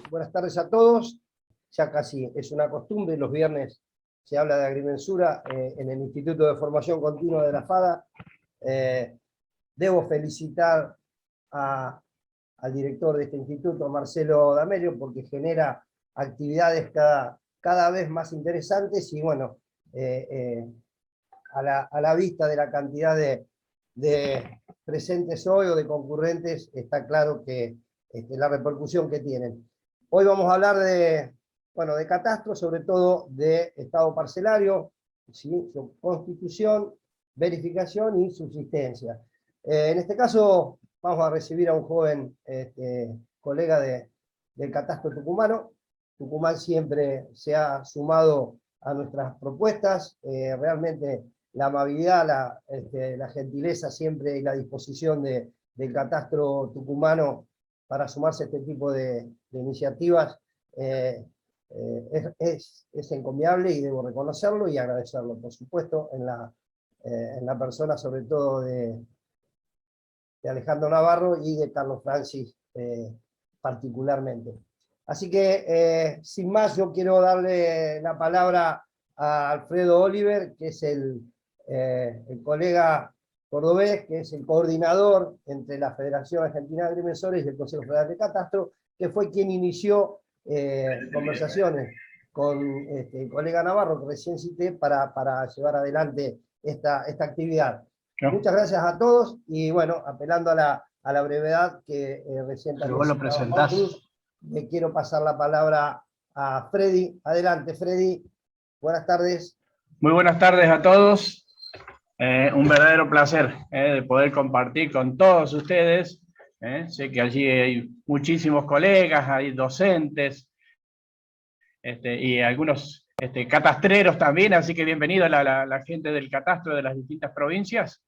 Buenas tardes a todos. Ya casi es una costumbre, los viernes se habla de agrimensura en el Instituto de Formación Continua de la FADA. Debo felicitar al director de este instituto, Marcelo D'Amelio, porque genera actividades cada vez más interesantes y bueno, a la vista de la cantidad de presentes hoy o de concurrentes, está claro que la repercusión que tienen. Hoy vamos a hablar de catastro, sobre todo de estado parcelario, ¿sí? Su constitución, verificación y subsistencia. En este caso vamos a recibir a un joven colega del catastro tucumano. Tucumán siempre se ha sumado a nuestras propuestas, realmente la amabilidad, la gentileza siempre y la disposición del catastro tucumano para sumarse a este tipo de iniciativas es encomiable y debo reconocerlo y agradecerlo, por supuesto, en la persona sobre todo de Alejandro Navarro y de Carlos Francis particularmente. Así que, sin más, yo quiero darle la palabra a Alfredo Oliver, que es el colega cordobés, que es el coordinador entre la Federación Argentina de Agrimensores y el Consejo Federal de Catastro, que fue quien inició conversaciones con el colega Navarro, que recién cité, para llevar adelante esta actividad. Claro. Muchas gracias a todos, y bueno, apelando a la brevedad que recién también lo presentás. Le quiero pasar la palabra a Freddy. Adelante, Freddy. Buenas tardes. Muy buenas tardes a todos. Un verdadero placer de poder compartir con todos ustedes. Sé que allí hay muchísimos colegas, hay docentes y algunos catastreros también, así que bienvenido a la gente del catastro de las distintas provincias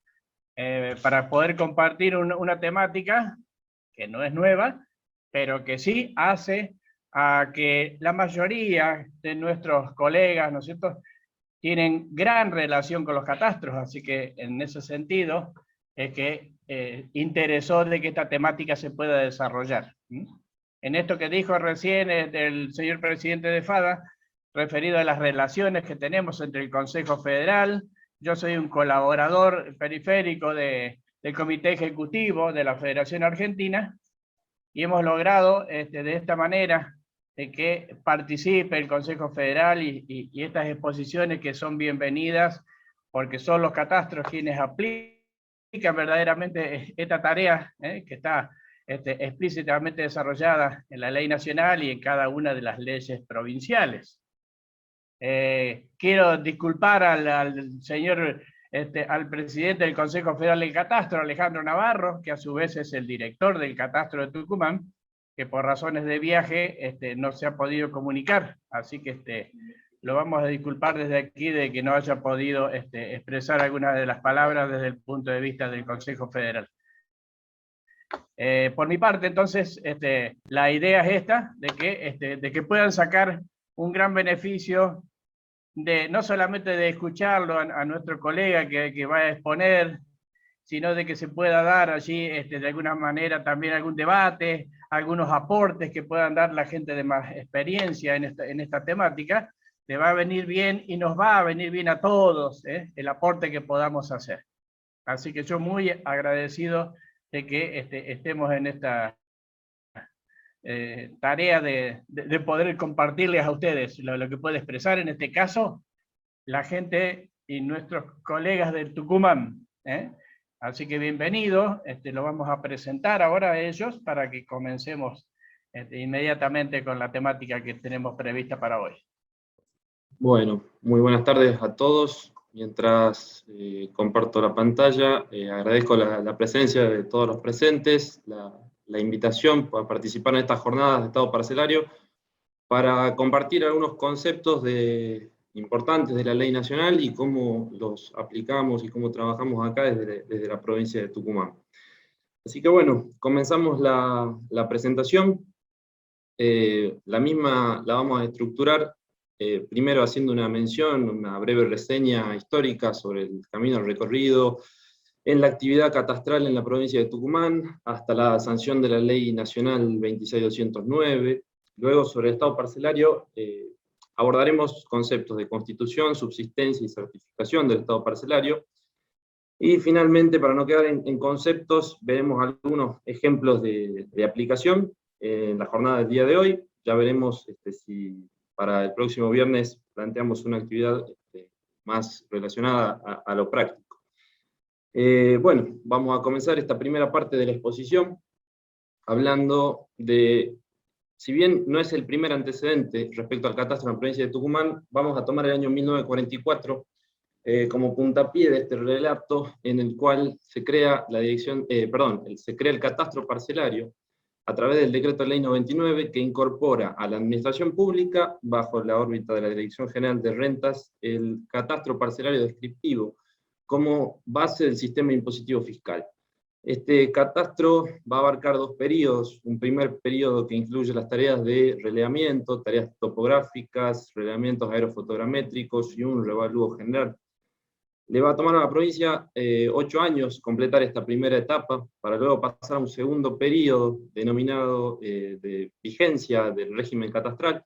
para poder compartir una temática que no es nueva, pero que sí hace a que la mayoría de nuestros colegas, ¿no es cierto?, tienen gran relación con los catastros, así que en ese sentido es que interesó de que esta temática se pueda desarrollar. En esto que dijo recién el señor presidente de FADA, referido a las relaciones que tenemos entre el Consejo Federal, yo soy un colaborador periférico del Comité Ejecutivo de la Federación Argentina, y hemos logrado de esta manera de que participe el Consejo Federal y estas exposiciones que son bienvenidas, porque son los catastros quienes aplican verdaderamente esta tarea que está explícitamente desarrollada en la ley nacional y en cada una de las leyes provinciales. Quiero disculpar al señor, al presidente del Consejo Federal del Catastro, Alejandro Navarro, que a su vez es el director del Catastro de Tucumán, que por razones de viaje no se ha podido comunicar, así que lo vamos a disculpar desde aquí de que no haya podido expresar algunas de las palabras desde el punto de vista del Consejo Federal. Por mi parte, entonces, la idea es esta, de que puedan sacar un gran beneficio no solamente de escucharlo a nuestro colega que va a exponer, sino de que se pueda dar allí de alguna manera también algún debate, algunos aportes que puedan dar la gente de más experiencia en esta temática. Le va a venir bien y nos va a venir bien a todos el aporte que podamos hacer. Así que yo muy agradecido de que estemos en esta tarea de poder compartirles a ustedes lo que puede expresar en este caso la gente y nuestros colegas del Tucumán. Así que bienvenidos, lo vamos a presentar ahora a ellos para que comencemos inmediatamente con la temática que tenemos prevista para hoy. Bueno, muy buenas tardes a todos. Mientras comparto la pantalla, agradezco la presencia de todos los presentes, la invitación para participar en estas jornadas de Estado Parcelario, para compartir algunos conceptos importantes de la ley nacional y cómo los aplicamos y cómo trabajamos acá desde la provincia de Tucumán. Así que bueno, comenzamos la presentación. La misma la vamos a estructurar primero haciendo una mención, una breve reseña histórica sobre el camino recorrido en la actividad catastral en la provincia de Tucumán, hasta la sanción de la Ley Nacional 26209, Luego, sobre el estado parcelario, abordaremos conceptos de constitución, subsistencia y certificación del estado parcelario. Y finalmente, para no quedar en conceptos, veremos algunos ejemplos de aplicación en la jornada del día de hoy. Ya veremos si para el próximo viernes planteamos una actividad más relacionada a lo práctico. Bueno, vamos a comenzar esta primera parte de la exposición hablando de, si bien no es el primer antecedente respecto al catastro en la provincia de Tucumán, vamos a tomar el año 1944 como puntapié de este relato en el cual se crea se crea el catastro parcelario a través del decreto ley 99 que incorpora a la administración pública, bajo la órbita de la Dirección General de Rentas, el catastro parcelario descriptivo como base del sistema impositivo fiscal. Este catastro va a abarcar dos periodos, un primer periodo que incluye las tareas de relevamiento, tareas topográficas, relevamientos aerofotogramétricos y un revalúo general. Le va a tomar a la provincia 8 años completar esta primera etapa, para luego pasar a un segundo periodo denominado de vigencia del régimen catastral,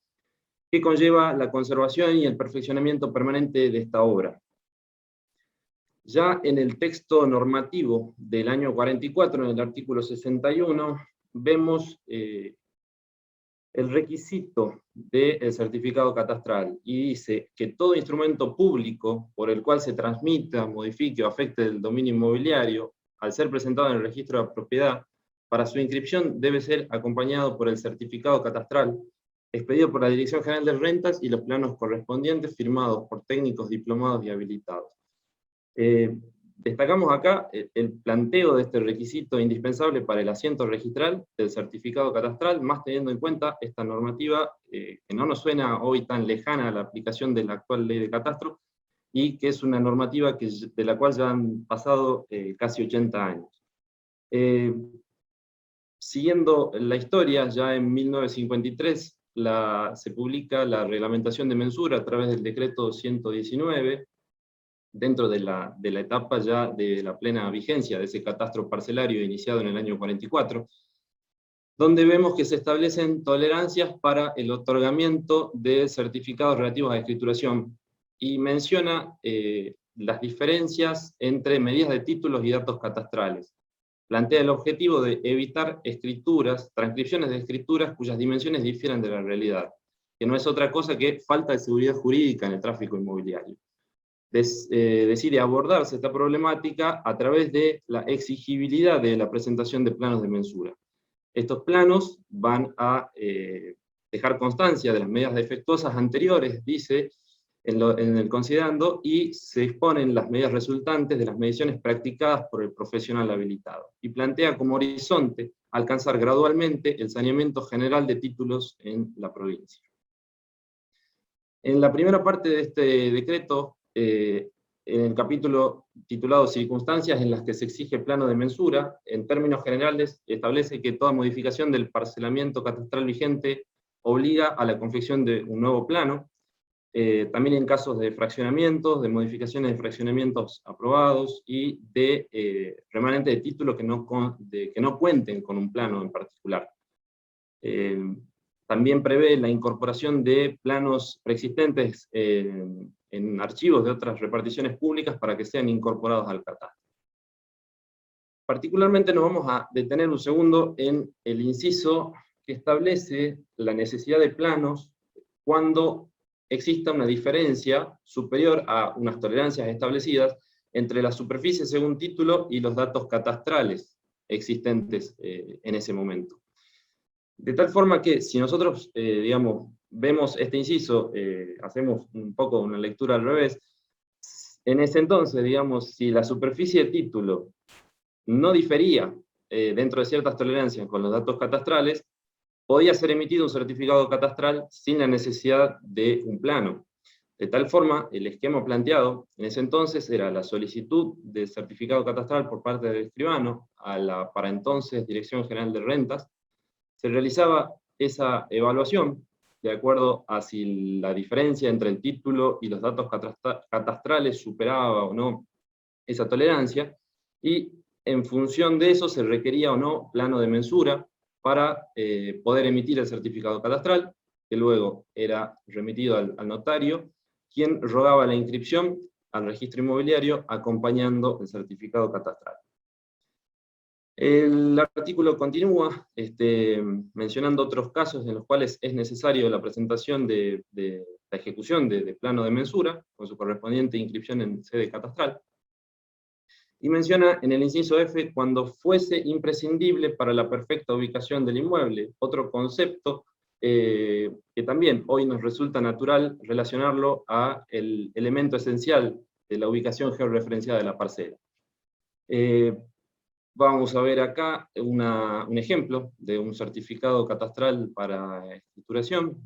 que conlleva la conservación y el perfeccionamiento permanente de esta obra. Ya en el texto normativo del año 44, en el artículo 61, vemos el requisito del certificado catastral, y dice que todo instrumento público por el cual se transmita, modifique o afecte el dominio inmobiliario, al ser presentado en el registro de propiedad, para su inscripción debe ser acompañado por el certificado catastral, expedido por la Dirección General de Rentas y los planos correspondientes firmados por técnicos diplomados y habilitados. Destacamos acá el planteo de este requisito indispensable para el asiento registral del certificado catastral, más teniendo en cuenta esta normativa que no nos suena hoy tan lejana a la aplicación de la actual ley de catastro, y que es una normativa de la cual ya han pasado casi 80 años. Siguiendo la historia, ya en 1953 se publica la reglamentación de mensura a través del decreto 119, dentro de la etapa ya de la plena vigencia de ese catastro parcelario iniciado en el año 44, donde vemos que se establecen tolerancias para el otorgamiento de certificados relativos a escrituración, y menciona las diferencias entre medidas de títulos y datos catastrales. Plantea el objetivo de evitar transcripciones de escrituras cuyas dimensiones difieran de la realidad, que no es otra cosa que falta de seguridad jurídica en el tráfico inmobiliario. Decide abordarse esta problemática a través de la exigibilidad de la presentación de planos de mensura. Estos planos van a dejar constancia de las medidas defectuosas anteriores, dice, en el considerando, y se exponen las medidas resultantes de las mediciones practicadas por el profesional habilitado, y plantea como horizonte alcanzar gradualmente el saneamiento general de títulos en la provincia. En la primera parte de este decreto, en el capítulo titulado Circunstancias en las que se exige plano de mensura, en términos generales establece que toda modificación del parcelamiento catastral vigente obliga a la confección de un nuevo plano, también en casos de fraccionamientos, de modificaciones de fraccionamientos aprobados, y de remanente de título que no cuenten con un plano en particular. También prevé la incorporación de planos preexistentes en archivos de otras reparticiones públicas para que sean incorporados al catastro. Particularmente nos vamos a detener un segundo en el inciso que establece la necesidad de planos cuando exista una diferencia superior a unas tolerancias establecidas entre la superficie según título y los datos catastrales existentes en ese momento. De tal forma que si nosotros, vemos este inciso, hacemos un poco una lectura al revés, en ese entonces, si la superficie de título no difería dentro de ciertas tolerancias con los datos catastrales, podía ser emitido un certificado catastral sin la necesidad de un plano. De tal forma, el esquema planteado en ese entonces era la solicitud de certificado catastral por parte del escribano a la para entonces Dirección General de Rentas. Se realizaba esa evaluación de acuerdo a si la diferencia entre el título y los datos catastrales superaba o no esa tolerancia, y en función de eso se requería o no plano de mensura, para poder emitir el certificado catastral, que luego era remitido al notario, quien rodaba la inscripción al registro inmobiliario acompañando el certificado catastral. El artículo continúa mencionando otros casos en los cuales es necesario la presentación de la ejecución de plano de mensura, con su correspondiente inscripción en sede catastral, y menciona en el inciso F, cuando fuese imprescindible para la perfecta ubicación del inmueble, otro concepto que también hoy nos resulta natural relacionarlo a el elemento esencial de la ubicación georreferenciada de la parcela. Vamos a ver acá un ejemplo de un certificado catastral para escrituración.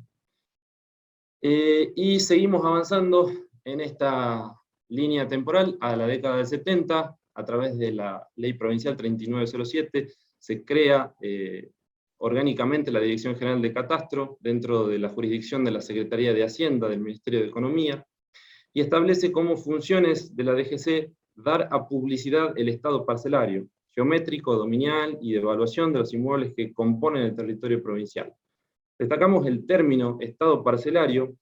Y seguimos avanzando en esta línea temporal a la década del 70, a través de la Ley Provincial 3907, se crea orgánicamente la Dirección General de Catastro, dentro de la jurisdicción de la Secretaría de Hacienda del Ministerio de Economía, y establece como funciones de la DGC dar a publicidad el estado parcelario, geométrico, dominial y de evaluación de los inmuebles que componen el territorio provincial. Destacamos el término estado parcelario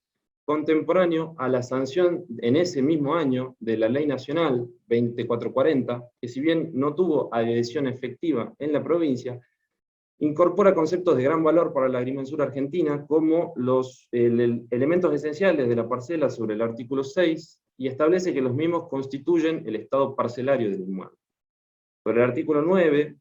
contemporáneo a la sanción en ese mismo año de la Ley Nacional 2440, que si bien no tuvo adhesión efectiva en la provincia, incorpora conceptos de gran valor para la agrimensura argentina, como los elementos esenciales de la parcela sobre el artículo 6, y establece que los mismos constituyen el estado parcelario del inmueble. Sobre el artículo 9,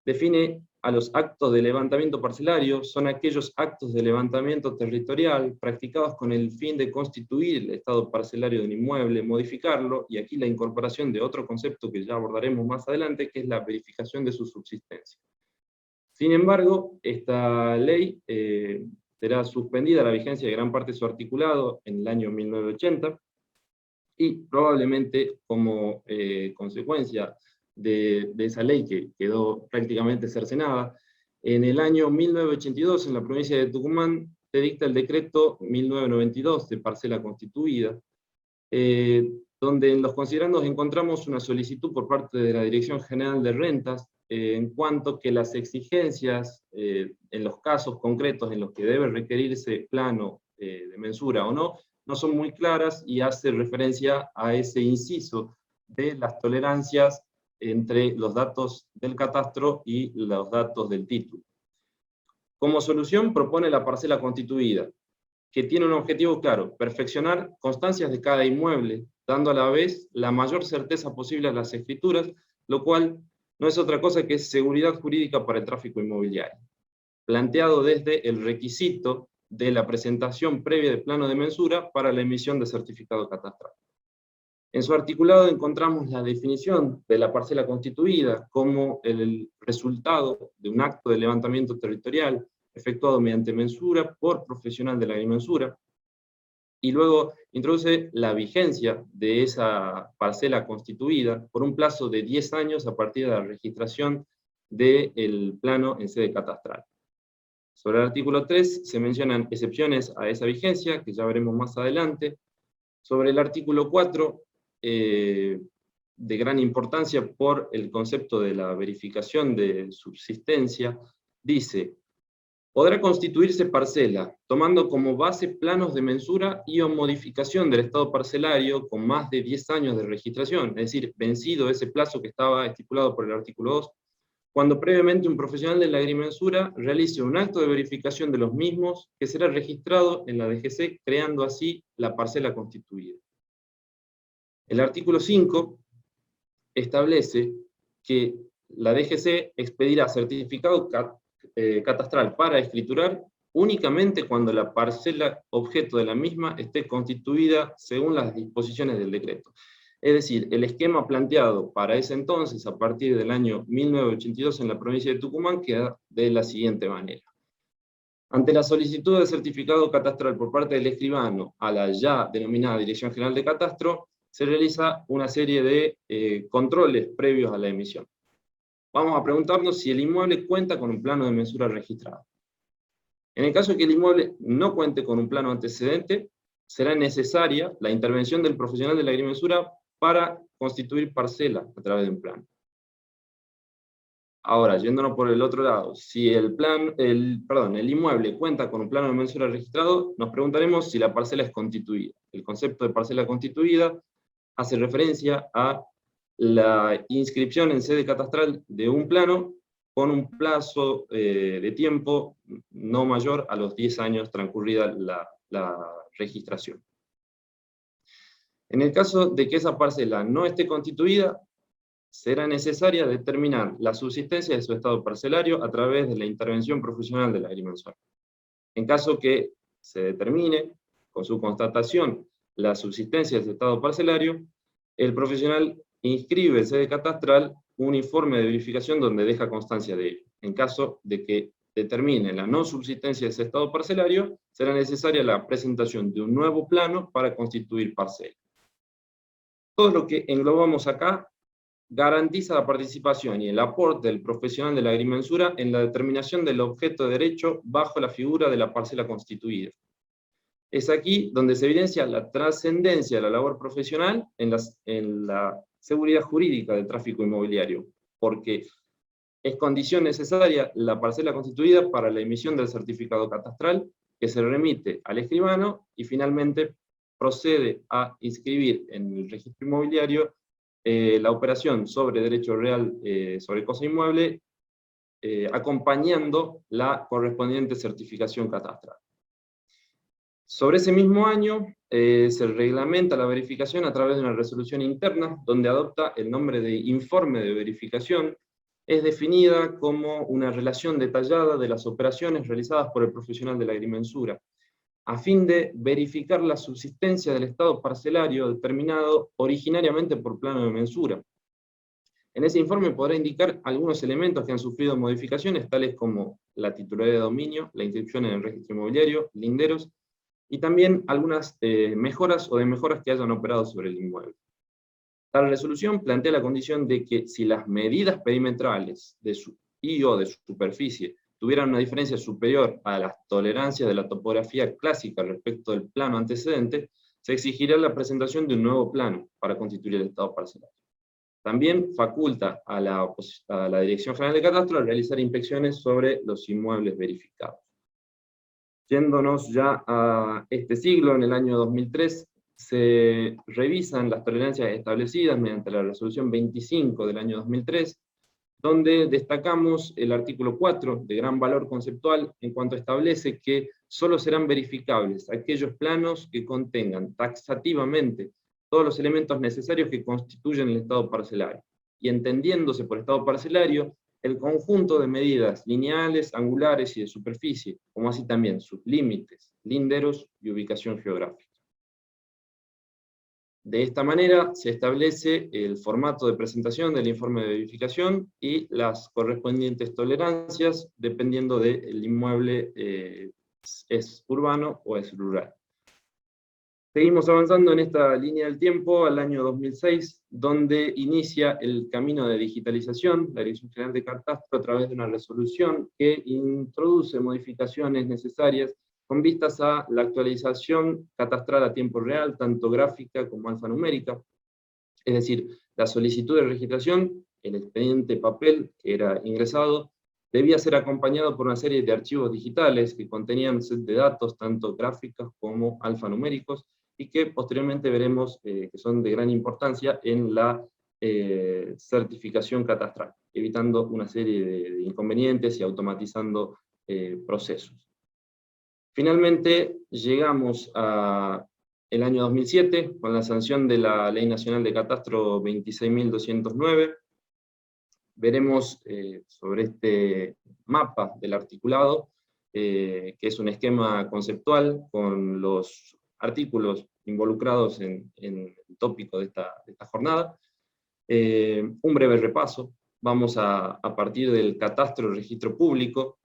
define a los actos de levantamiento parcelario, son aquellos actos de levantamiento territorial practicados con el fin de constituir el estado parcelario del inmueble, modificarlo, y aquí la incorporación de otro concepto que ya abordaremos más adelante, que es la verificación de su subsistencia. Sin embargo, esta ley será suspendida la vigencia de gran parte de su articulado en el año 1980, y probablemente como consecuencia de esa ley que quedó prácticamente cercenada, en el año 1982 en la provincia de Tucumán se dicta el decreto 1992 de parcela constituida, donde en los considerandos encontramos una solicitud por parte de la Dirección General de Rentas en cuanto que las exigencias en los casos concretos en los que debe requerirse plano de mensura o no son muy claras, y hace referencia a ese inciso de las tolerancias entre los datos del catastro y los datos del título. Como solución propone la parcela constituida, que tiene un objetivo claro: perfeccionar constancias de cada inmueble, dando a la vez la mayor certeza posible a las escrituras, lo cual no es otra cosa que seguridad jurídica para el tráfico inmobiliario, planteado desde el requisito de la presentación previa de plano de mensura para la emisión de certificado catastral. En su articulado encontramos la definición de la parcela constituida como el resultado de un acto de levantamiento territorial efectuado mediante mensura por profesional de la agrimensura, y luego introduce la vigencia de esa parcela constituida por un plazo de 10 años a partir de la registración del plano en sede catastral. Sobre el artículo 3 se mencionan excepciones a esa vigencia, que ya veremos más adelante. Sobre el artículo 4, de gran importancia por el concepto de la verificación de subsistencia, dice: podrá constituirse parcela, tomando como base planos de mensura y o modificación del estado parcelario con más de 10 años de registración, es decir, vencido ese plazo que estaba estipulado por el artículo 2, cuando previamente un profesional de la agrimensura realice un acto de verificación de los mismos, que será registrado en la DGC, creando así la parcela constituida. El artículo 5 establece que la DGC expedirá certificado catastral para escriturar únicamente cuando la parcela objeto de la misma esté constituida según las disposiciones del decreto. Es decir, el esquema planteado para ese entonces, a partir del año 1982 en la provincia de Tucumán, queda de la siguiente manera. Ante la solicitud de certificado catastral por parte del escribano a la ya denominada Dirección General de Catastro, se realiza una serie de controles previos a la emisión. Vamos a preguntarnos si el inmueble cuenta con un plano de mensura registrado. En el caso de que el inmueble no cuente con un plano antecedente, será necesaria la intervención del profesional de la agrimensura para constituir parcela a través de un plano. Ahora, yéndonos por el otro lado, si el inmueble cuenta con un plano de mensura registrado, nos preguntaremos si la parcela es constituida. El concepto de parcela constituida hace referencia a la inscripción en sede catastral de un plano con un plazo de tiempo no mayor a los 10 años transcurrida la registración. En el caso de que esa parcela no esté constituida, será necesaria determinar la subsistencia de su estado parcelario a través de la intervención profesional del agrimensor. En caso que se determine, con su constatación, la subsistencia de su estado parcelario, el profesional inscribe en sede catastral un informe de verificación donde deja constancia de ello. En caso de que determine la no subsistencia de ese estado parcelario, será necesaria la presentación de un nuevo plano para constituir parcela. Todo lo que englobamos acá garantiza la participación y el aporte del profesional de la agrimensura en la determinación del objeto de derecho bajo la figura de la parcela constituida. Es aquí donde se evidencia la trascendencia de la labor profesional en la seguridad jurídica del tráfico inmobiliario, porque es condición necesaria la parcela constituida para la emisión del certificado catastral, que se remite al escribano y finalmente procede a inscribir en el registro inmobiliario la operación sobre derecho real sobre cosa inmueble, acompañando la correspondiente certificación catastral. Sobre ese mismo año se reglamenta la verificación a través de una resolución interna, donde adopta el nombre de informe de verificación. Es definida como una relación detallada de las operaciones realizadas por el profesional de la agrimensura, a fin de verificar la subsistencia del estado parcelario determinado originariamente por plano de mensura. En ese informe podrá indicar algunos elementos que han sufrido modificaciones, tales como la titularidad de dominio, la inscripción en el registro inmobiliario, linderos, y también algunas mejoras o demejoras que hayan operado sobre el inmueble. Tal resolución plantea la condición de que si las medidas perimetrales o de su superficie tuvieran una diferencia superior a las tolerancias de la topografía clásica respecto del plano antecedente, se exigirá la presentación de un nuevo plano para constituir el estado parcelario. También faculta a la Dirección General de Catastro a realizar inspecciones sobre los inmuebles verificados. Yéndonos ya a este siglo, en el año 2003, se revisan las tolerancias establecidas mediante la resolución 25 del año 2003, donde destacamos el artículo 4, de gran valor conceptual, en cuanto establece que solo serán verificables aquellos planos que contengan taxativamente todos los elementos necesarios que constituyen el estado parcelario, y entendiéndose por estado parcelario el conjunto de medidas lineales, angulares y de superficie, como así también sus límites, linderos y ubicación geográfica. De esta manera se establece el formato de presentación del informe de verificación y las correspondientes tolerancias, dependiendo del inmueble es urbano o es rural. Seguimos avanzando en esta línea del tiempo al año 2006, donde inicia el camino de digitalización, la Dirección General de Catastro, a través de una resolución que introduce modificaciones necesarias con vistas a la actualización catastral a tiempo real, tanto gráfica como alfanumérica, es decir, la solicitud de registración, el expediente papel que era ingresado, debía ser acompañado por una serie de archivos digitales que contenían set de datos, tanto gráficos como alfanuméricos, y que posteriormente veremos que son de gran importancia en la certificación catastral, evitando una serie de inconvenientes y automatizando procesos. Finalmente llegamos al año 2007, con la sanción de la Ley Nacional de Catastro 26.209, veremos sobre este mapa del articulado, que es un esquema conceptual con los artículos involucrados en el tópico de esta jornada. Un breve repaso. Vamos a partir del catastro y registro público.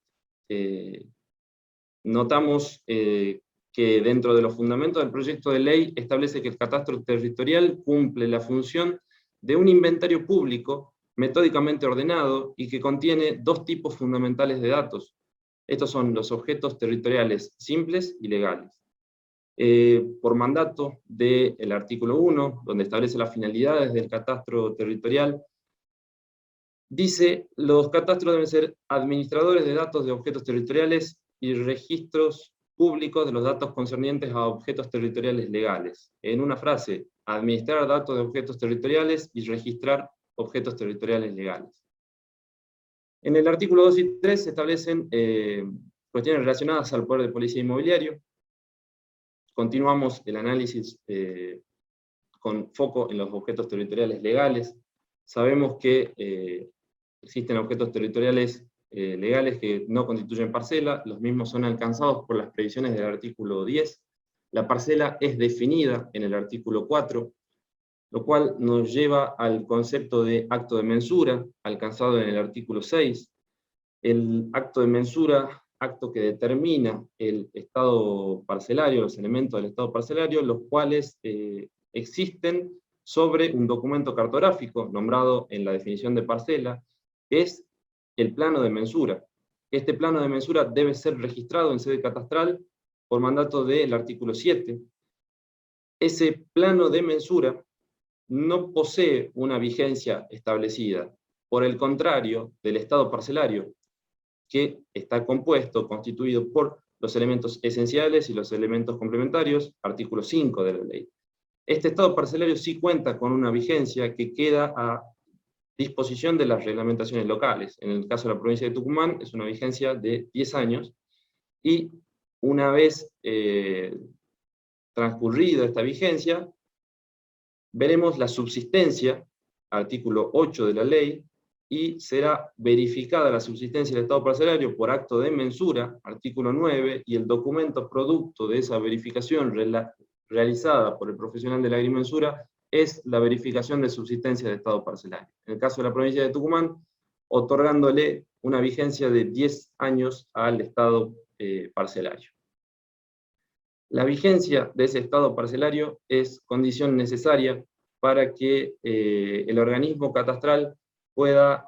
Notamos que dentro de los fundamentos del proyecto de ley establece que el catastro territorial cumple la función de un inventario público metódicamente ordenado y que contiene dos tipos fundamentales de datos. Estos son los objetos territoriales simples y legales. Por mandato del artículo 1, donde establece las finalidades del catastro territorial, Dice, los catastros deben ser administradores de datos de objetos territoriales y registros públicos de los datos concernientes a objetos territoriales legales. En una frase, administrar datos de objetos territoriales y registrar objetos territoriales legales. En el artículo 2 y 3 se establecen cuestiones relacionadas al poder de policía inmobiliario. Continuamos el análisis con foco en los objetos territoriales legales. Sabemos que existen objetos territoriales legales que no constituyen parcela, los mismos son alcanzados por las previsiones del artículo 10. La parcela es definida en el artículo 4, lo cual nos lleva al concepto de acto de mensura, alcanzado en el artículo 6. El acto de mensura, acto que determina el estado parcelario, los elementos del estado parcelario, los cuales existen sobre un documento cartográfico nombrado en la definición de parcela, que es el plano de mensura. Este plano de mensura debe ser registrado en sede catastral por mandato del artículo 7. Ese plano de mensura no posee una vigencia establecida, por el contrario del estado parcelario, que está compuesto, constituido por los elementos esenciales y los elementos complementarios, artículo 5 de la ley. Este estado parcelario sí cuenta con una vigencia que queda a disposición de las reglamentaciones locales. En el caso de la provincia de Tucumán es una vigencia de 10 años, y una vez transcurrida esta vigencia, veremos la subsistencia, artículo 8 de la ley, y será verificada la subsistencia del estado parcelario por acto de mensura, artículo 9, y el documento producto de esa verificación realizada por el profesional de la agrimensura es la verificación de subsistencia de estado parcelario. En el caso de la provincia de Tucumán, otorgándole una vigencia de 10 años al estado parcelario. La vigencia de ese estado parcelario es condición necesaria para que el organismo catastral pueda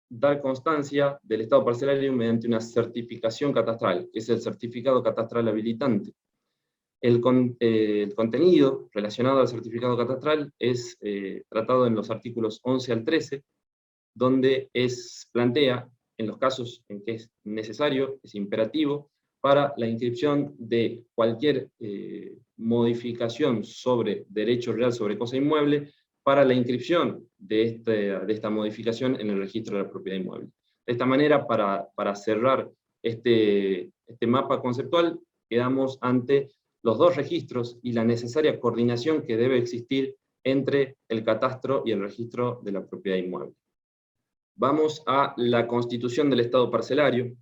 dar constancia del estado parcelario mediante una certificación catastral, que es el certificado catastral habilitante. El contenido relacionado al certificado catastral es tratado en los artículos 11 al 13, donde plantea, en los casos en que es necesario, es imperativo, para la inscripción de cualquier modificación sobre derecho real sobre cosa inmueble, para la inscripción de esta modificación en el registro de la propiedad inmueble. De esta manera, para cerrar este mapa conceptual, quedamos ante los dos registros y la necesaria coordinación que debe existir entre el catastro y el registro de la propiedad inmueble. Vamos a la constitución del estado parcelario,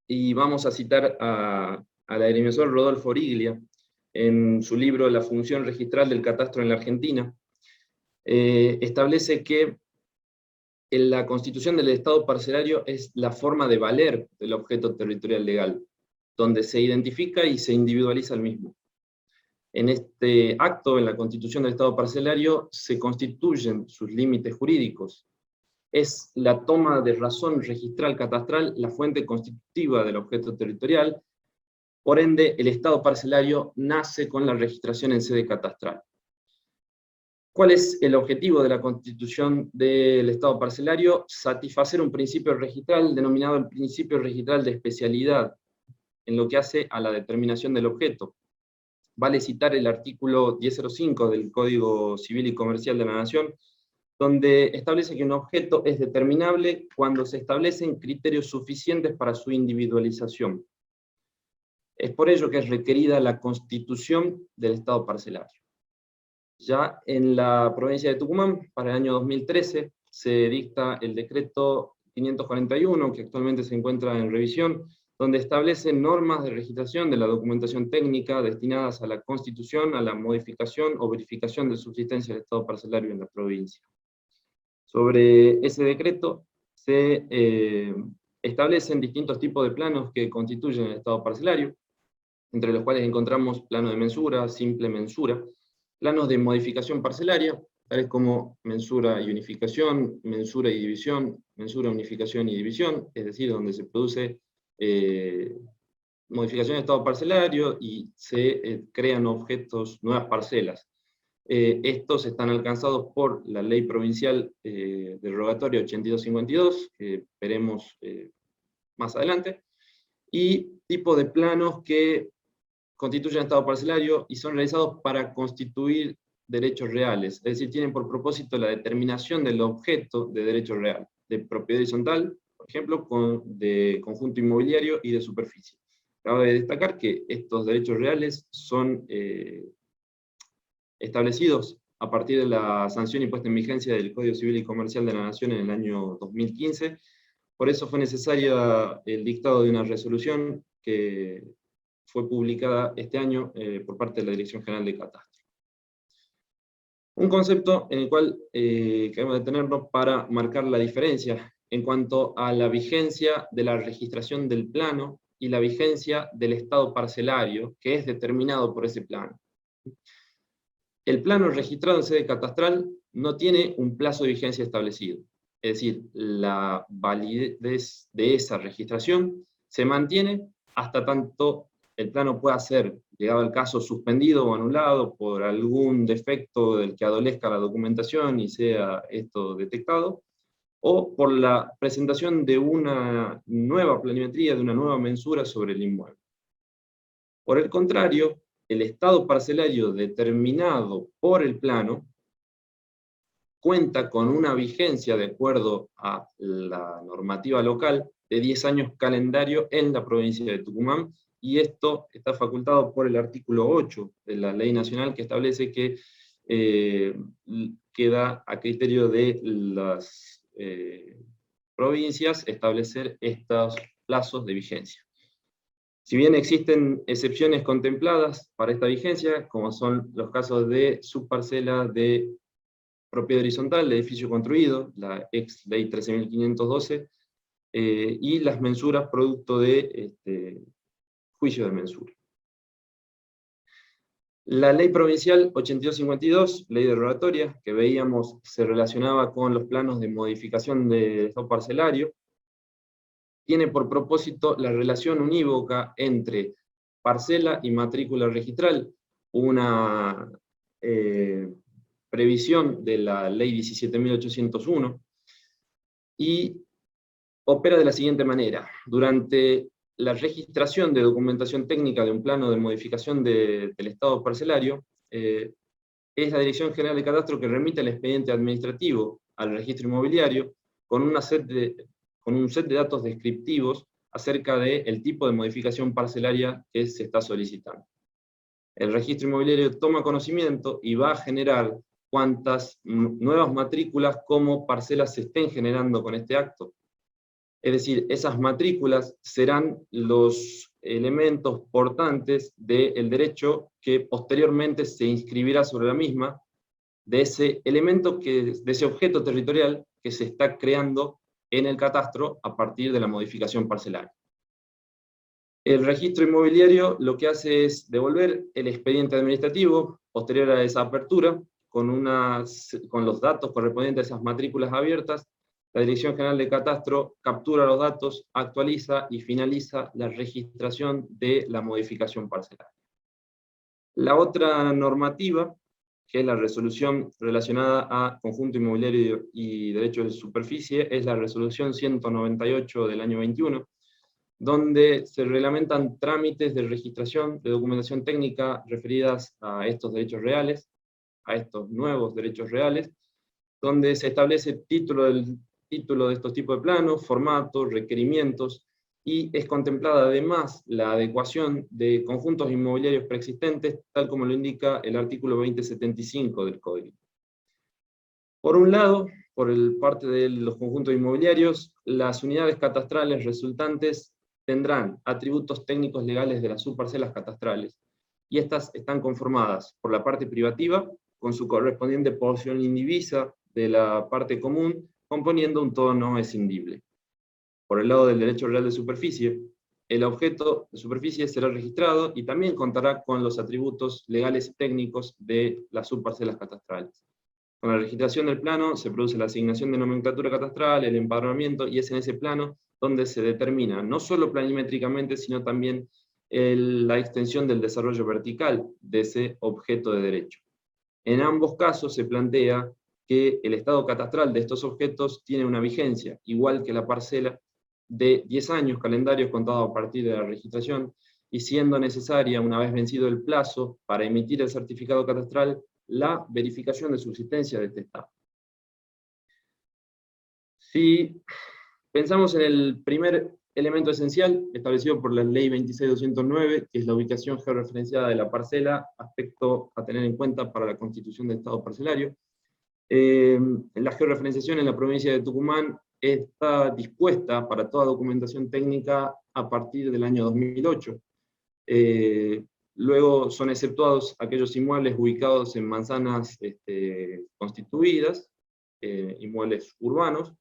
y vamos a citar al agrimensor Rodolfo Origlia, en su libro La función registral del catastro en la Argentina. Establece que la constitución del estado parcelario es la forma de valer del objeto territorial legal, donde se identifica y se individualiza el mismo. En este acto, en la constitución del estado parcelario, se constituyen sus límites jurídicos. Es la toma de razón registral catastral la fuente constitutiva del objeto territorial, por ende el estado parcelario nace con la registración en sede catastral. ¿Cuál es el objetivo de la constitución del estado parcelario? Satisfacer un principio registral denominado el principio registral de especialidad, en lo que hace a la determinación del objeto. Vale citar el artículo 1005 del Código Civil y Comercial de la Nación, donde establece que un objeto es determinable cuando se establecen criterios suficientes para su individualización. Es por ello que es requerida la constitución del estado parcelario. Ya en la provincia de Tucumán, para el año 2013, se dicta el decreto 541, que actualmente se encuentra en revisión, donde establece normas de registración de la documentación técnica destinadas a la constitución, a la modificación o verificación de subsistencia del estado parcelario en la provincia. Sobre ese decreto se establecen distintos tipos de planos que constituyen el estado parcelario, entre los cuales encontramos plano de mensura, simple mensura, planos de modificación parcelaria, tales como mensura y unificación, mensura y división, mensura, unificación y división, es decir, donde se produce modificación de estado parcelario y se crean objetos, nuevas parcelas. Estos están alcanzados por la Ley Provincial Derogatoria 8252, que veremos más adelante, y tipo de planos que constituyen estado parcelario y son realizados para constituir derechos reales, es decir, tienen por propósito la determinación del objeto de derecho real, de propiedad horizontal, por ejemplo, de conjunto inmobiliario y de superficie. Cabe destacar que estos derechos reales son establecidos a partir de la sanción impuesta en vigencia del Código Civil y Comercial de la Nación en el año 2015. Por eso fue necesario el dictado de una resolución que fue publicada este año por parte de la Dirección General de Catastro. Un concepto en el cual queremos detenernos para marcar la diferencia en cuanto a la vigencia de la registración del plano y la vigencia del estado parcelario, que es determinado por ese plano. El plano registrado en sede catastral no tiene un plazo de vigencia establecido, es decir, la validez de esa registración se mantiene hasta tanto el plano pueda ser, llegado al caso, suspendido o anulado por algún defecto del que adolezca la documentación y sea esto detectado, o por la presentación de una nueva planimetría, de una nueva mensura sobre el inmueble. Por el contrario, el estado parcelario determinado por el plano cuenta con una vigencia, de acuerdo a la normativa local, de 10 años calendario en la provincia de Tucumán, y esto está facultado por el artículo 8 de la Ley Nacional, que establece que queda a criterio de las provincias establecer estos plazos de vigencia. Si bien existen excepciones contempladas para esta vigencia, como son los casos de subparcela de propiedad horizontal, de edificio construido, la ex ley 13.512, y las mensuras producto de juicio de mensura. La ley provincial 8252, ley derogatoria, que veíamos se relacionaba con los planos de modificación de estado parcelario, tiene por propósito la relación unívoca entre parcela y matrícula registral, una previsión de la ley 17.801, y opera de la siguiente manera. Durante la registración de documentación técnica de un plano de modificación del estado parcelario, es la Dirección General de Catastro que remite el expediente administrativo al registro inmobiliario con un set de datos descriptivos acerca del tipo de modificación parcelaria que se está solicitando. El registro inmobiliario toma conocimiento y va a generar cuantas nuevas matrículas como parcelas se estén generando con este acto. Es decir, esas matrículas serán los elementos portantes del derecho que posteriormente se inscribirá sobre la misma, de ese elemento, de ese objeto territorial que se está creando en el catastro a partir de la modificación parcelaria. El registro inmobiliario lo que hace es devolver el expediente administrativo posterior a esa apertura, con los datos correspondientes a esas matrículas abiertas. La Dirección General de Catastro captura los datos, actualiza y finaliza la registración de la modificación parcelaria. La otra normativa, que es la resolución relacionada a conjunto inmobiliario y derechos de superficie, es la resolución 198 del año 21, donde se reglamentan trámites de registración de documentación técnica referidas a estos derechos reales, a estos nuevos derechos reales, donde se establece título de estos tipos de planos, formatos, requerimientos, y es contemplada además la adecuación de conjuntos inmobiliarios preexistentes, tal como lo indica el artículo 2075 del Código. Por un lado, por parte de los conjuntos inmobiliarios, las unidades catastrales resultantes tendrán atributos técnicos legales de las subparcelas catastrales, y estas están conformadas por la parte privativa, con su correspondiente porción indivisa de la parte común, componiendo un todo no escindible. Por el lado del derecho real de superficie, el objeto de superficie será registrado y también contará con los atributos legales técnicos de las subparcelas catastrales. Con la registración del plano se produce la asignación de nomenclatura catastral, el empadronamiento, y es en ese plano donde se determina, no solo planimétricamente, sino también la extensión del desarrollo vertical de ese objeto de derecho. En ambos casos se plantea que el estado catastral de estos objetos tiene una vigencia, igual que la parcela, de 10 años calendarios contados a partir de la registración, y siendo necesaria, una vez vencido el plazo para emitir el certificado catastral, la verificación de subsistencia de este estado. Si pensamos en el primer elemento esencial establecido por la Ley 26.209, que es la ubicación georreferenciada de la parcela, aspecto a tener en cuenta para la constitución del estado parcelario. La georreferenciación en la provincia de Tucumán está dispuesta para toda documentación técnica a partir del año 2008. Luego son exceptuados aquellos inmuebles ubicados en manzanas constituidas, inmuebles urbanos.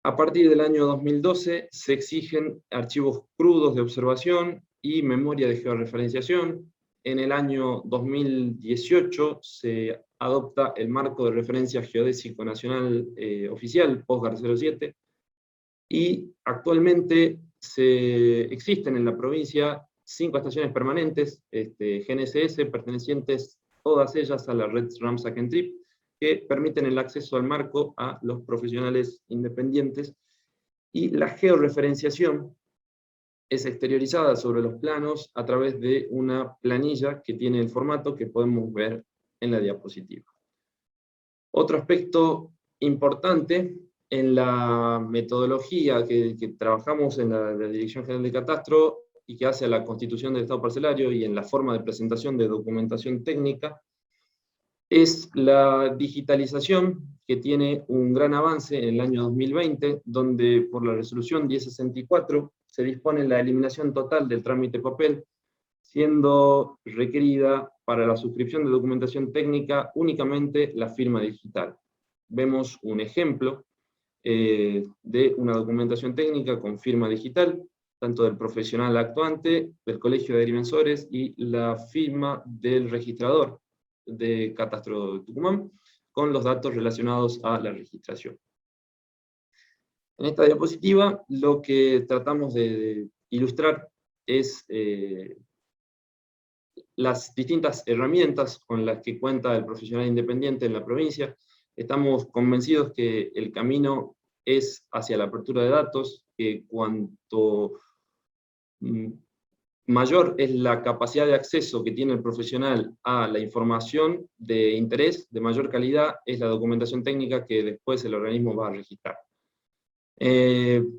A partir del año 2012 se exigen archivos crudos de observación y memoria de georreferenciación. En el año 2018 se adopta el marco de referencia geodésico nacional oficial, POSGAR 07, y actualmente existen en la provincia 5 estaciones permanentes, GNSS, pertenecientes todas ellas a la red Ramsar-Kentrip, que permiten el acceso al marco a los profesionales independientes, y la georreferenciación es exteriorizada sobre los planos a través de una planilla que tiene el formato que podemos ver en la diapositiva. Otro aspecto importante en la metodología que trabajamos en la Dirección General de Catastro y que hace a la constitución del estado parcelario y en la forma de presentación de documentación técnica, es la digitalización, que tiene un gran avance en el año 2020, donde por la resolución 1064 se dispone la eliminación total del trámite papel, siendo requerida para la suscripción de documentación técnica únicamente la firma digital. Vemos un ejemplo de una documentación técnica con firma digital, tanto del profesional actuante, del Colegio de Agrimensores y la firma del registrador de Catastro de Tucumán, con los datos relacionados a la registración. En esta diapositiva lo que tratamos de ilustrar es las distintas herramientas con las que cuenta el profesional independiente en la provincia. Estamos convencidos que el camino es hacia la apertura de datos, que cuanto mayor es la capacidad de acceso que tiene el profesional a la información de interés, de mayor calidad, es la documentación técnica que después el organismo va a registrar.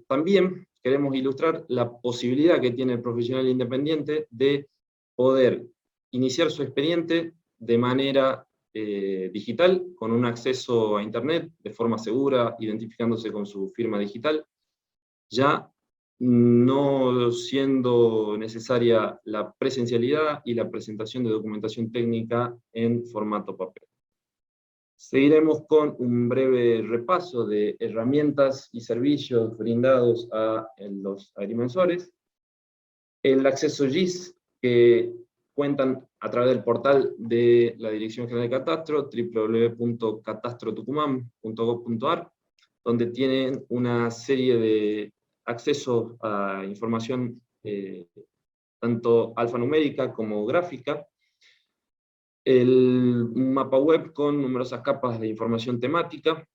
También queremos ilustrar la posibilidad que tiene el profesional independiente de poder iniciar su expediente de manera digital, con un acceso a Internet, de forma segura, identificándose con su firma digital, ya no siendo necesaria la presencialidad y la presentación de documentación técnica en formato papel. Seguiremos con un breve repaso de herramientas y servicios brindados a los agrimensores. El acceso GIS, que cuentan a través del portal de la Dirección General de Catastro, www.catastrotucumán.gov.ar, donde tienen una serie de accesos a información tanto alfanumérica como gráfica, el mapa web con numerosas capas de información temática.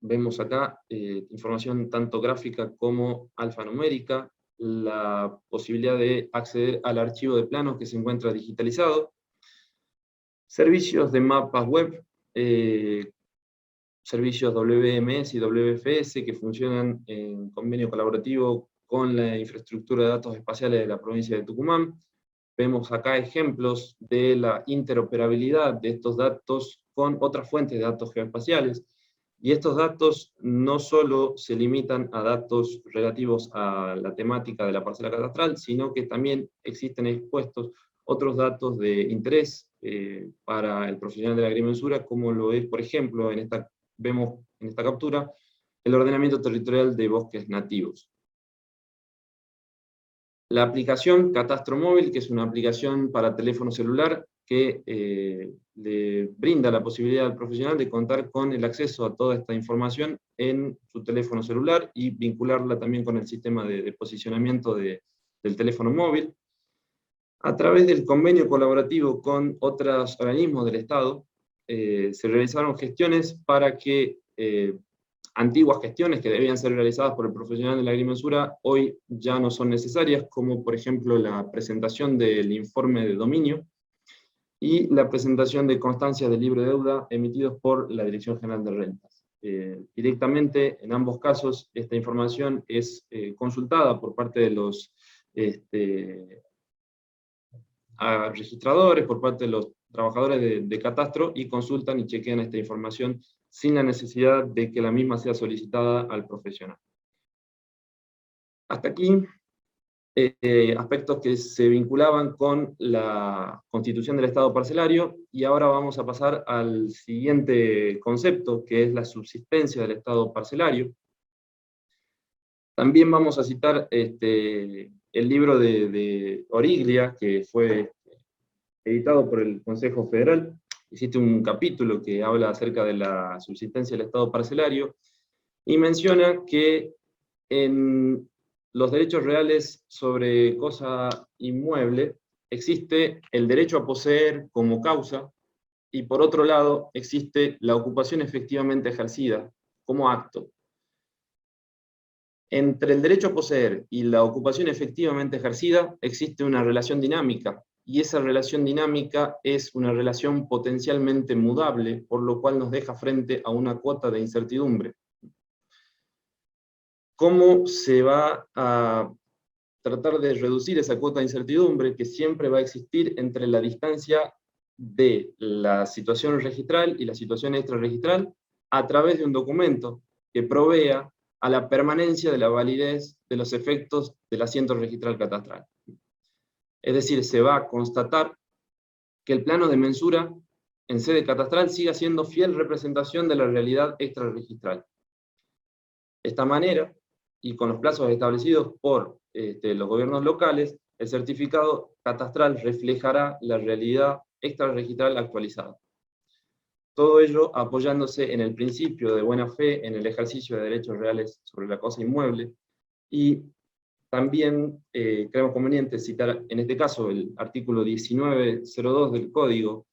Vemos acá información tanto gráfica como alfanumérica, la posibilidad de acceder al archivo de planos que se encuentra digitalizado, servicios de mapas web, servicios WMS y WFS que funcionan en convenio colaborativo con la infraestructura de datos espaciales de la provincia de Tucumán. Vemos acá ejemplos de la interoperabilidad de estos datos con otras fuentes de datos geoespaciales. Y estos datos no solo se limitan a datos relativos a la temática de la parcela catastral, sino que también existen expuestos otros datos de interés para el profesional de la agrimensura, como lo es, por ejemplo, vemos en esta captura, el ordenamiento territorial de bosques nativos. La aplicación Catastro Móvil, que es una aplicación para teléfono celular que le brinda la posibilidad al profesional de contar con el acceso a toda esta información en su teléfono celular y vincularla también con el sistema de posicionamiento del teléfono móvil. A través del convenio colaborativo con otros organismos del Estado, se realizaron gestiones para que antiguas gestiones que debían ser realizadas por el profesional de la agrimensura hoy ya no son necesarias, como por ejemplo la presentación del informe de dominio y la presentación de constancias de libre deuda emitidos por la Dirección General de Rentas. Directamente, en ambos casos, esta información es consultada por parte de los registradores, por parte de los trabajadores de catastro, y consultan y chequean esta información sin la necesidad de que la misma sea solicitada al profesional. Hasta aquí, aspectos que se vinculaban con la constitución del Estado parcelario, y ahora vamos a pasar al siguiente concepto, que es la subsistencia del Estado parcelario. También vamos a citar el libro de Origlia, que fue editado por el Consejo Federal. Existe un capítulo que habla acerca de la subsistencia del Estado parcelario, y menciona que en los derechos reales sobre cosa inmueble existe el derecho a poseer como causa, y por otro lado existe la ocupación efectivamente ejercida como acto. Entre el derecho a poseer y la ocupación efectivamente ejercida existe una relación dinámica, y esa relación dinámica es una relación potencialmente mudable, por lo cual nos deja frente a una cuota de incertidumbre. ¿Cómo se va a tratar de reducir esa cuota de incertidumbre que siempre va a existir entre la distancia de la situación registral y la situación extrarregistral? A través de un documento que provea a la permanencia de la validez de los efectos del asiento registral catastral. Es decir, se va a constatar que el plano de mensura en sede catastral siga siendo fiel representación de la realidad extrarregistral. De esta manera, y con los plazos establecidos por los gobiernos locales, el certificado catastral reflejará la realidad extrarregistral actualizada. Todo ello apoyándose en el principio de buena fe en el ejercicio de derechos reales sobre la cosa inmueble, y también creemos conveniente citar en este caso el artículo 1902 del Código,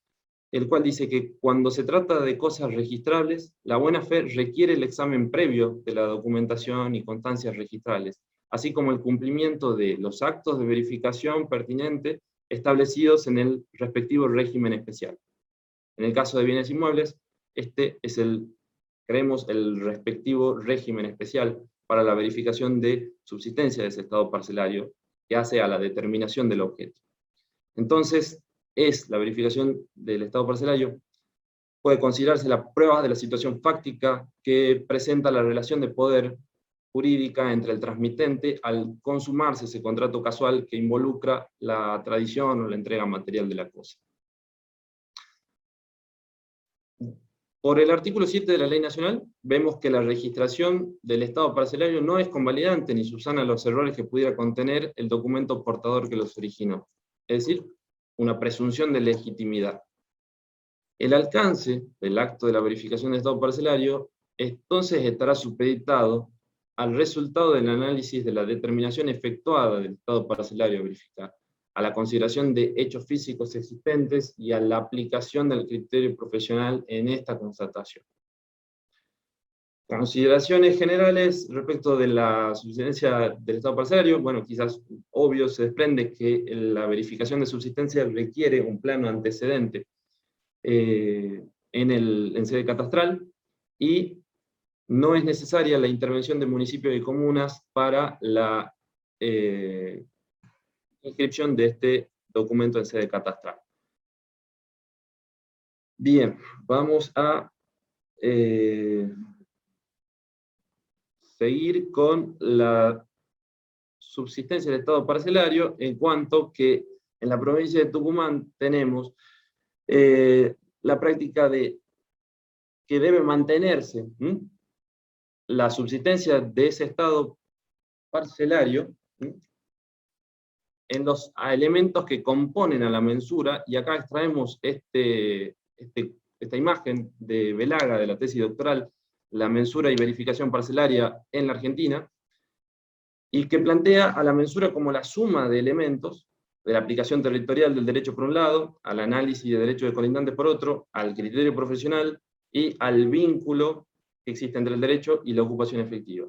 el cual dice que cuando se trata de cosas registrables, la buena fe requiere el examen previo de la documentación y constancias registrales, así como el cumplimiento de los actos de verificación pertinentes establecidos en el respectivo régimen especial. En el caso de bienes inmuebles, este es creemos, el respectivo régimen especial para la verificación de subsistencia de ese estado parcelario, que hace a la determinación del objeto. Entonces, es la verificación del estado parcelario, puede considerarse la prueba de la situación fáctica que presenta la relación de poder jurídica entre el transmitente al consumarse ese contrato casual que involucra la tradición o la entrega material de la cosa. Por el artículo 7 de la Ley Nacional, vemos que la registración del estado parcelario no es convalidante ni subsana los errores que pudiera contener el documento portador que los originó. Es decir, una presunción de legitimidad. El alcance del acto de la verificación del estado parcelario entonces estará supeditado al resultado del análisis de la determinación efectuada del estado parcelario a verificar, a la consideración de hechos físicos existentes y a la aplicación del criterio profesional en esta constatación. Consideraciones generales respecto de la subsistencia del estado parcelario. Bueno, quizás obvio se desprende que la verificación de subsistencia requiere un plano antecedente en sede catastral, y no es necesaria la intervención de municipios y comunas para la inscripción de este documento en sede catastral. Bien, vamos a seguir con la subsistencia del estado parcelario, en cuanto que en la provincia de Tucumán tenemos la práctica de que debe mantenerse la subsistencia de ese estado parcelario en los elementos que componen a la mensura, y acá extraemos esta imagen de Velaga, de la tesis doctoral, la mensura y verificación parcelaria en la Argentina, y que plantea a la mensura como la suma de elementos de la aplicación territorial del derecho por un lado, al análisis de derecho de colindantes por otro, al criterio profesional y al vínculo que existe entre el derecho y la ocupación efectiva.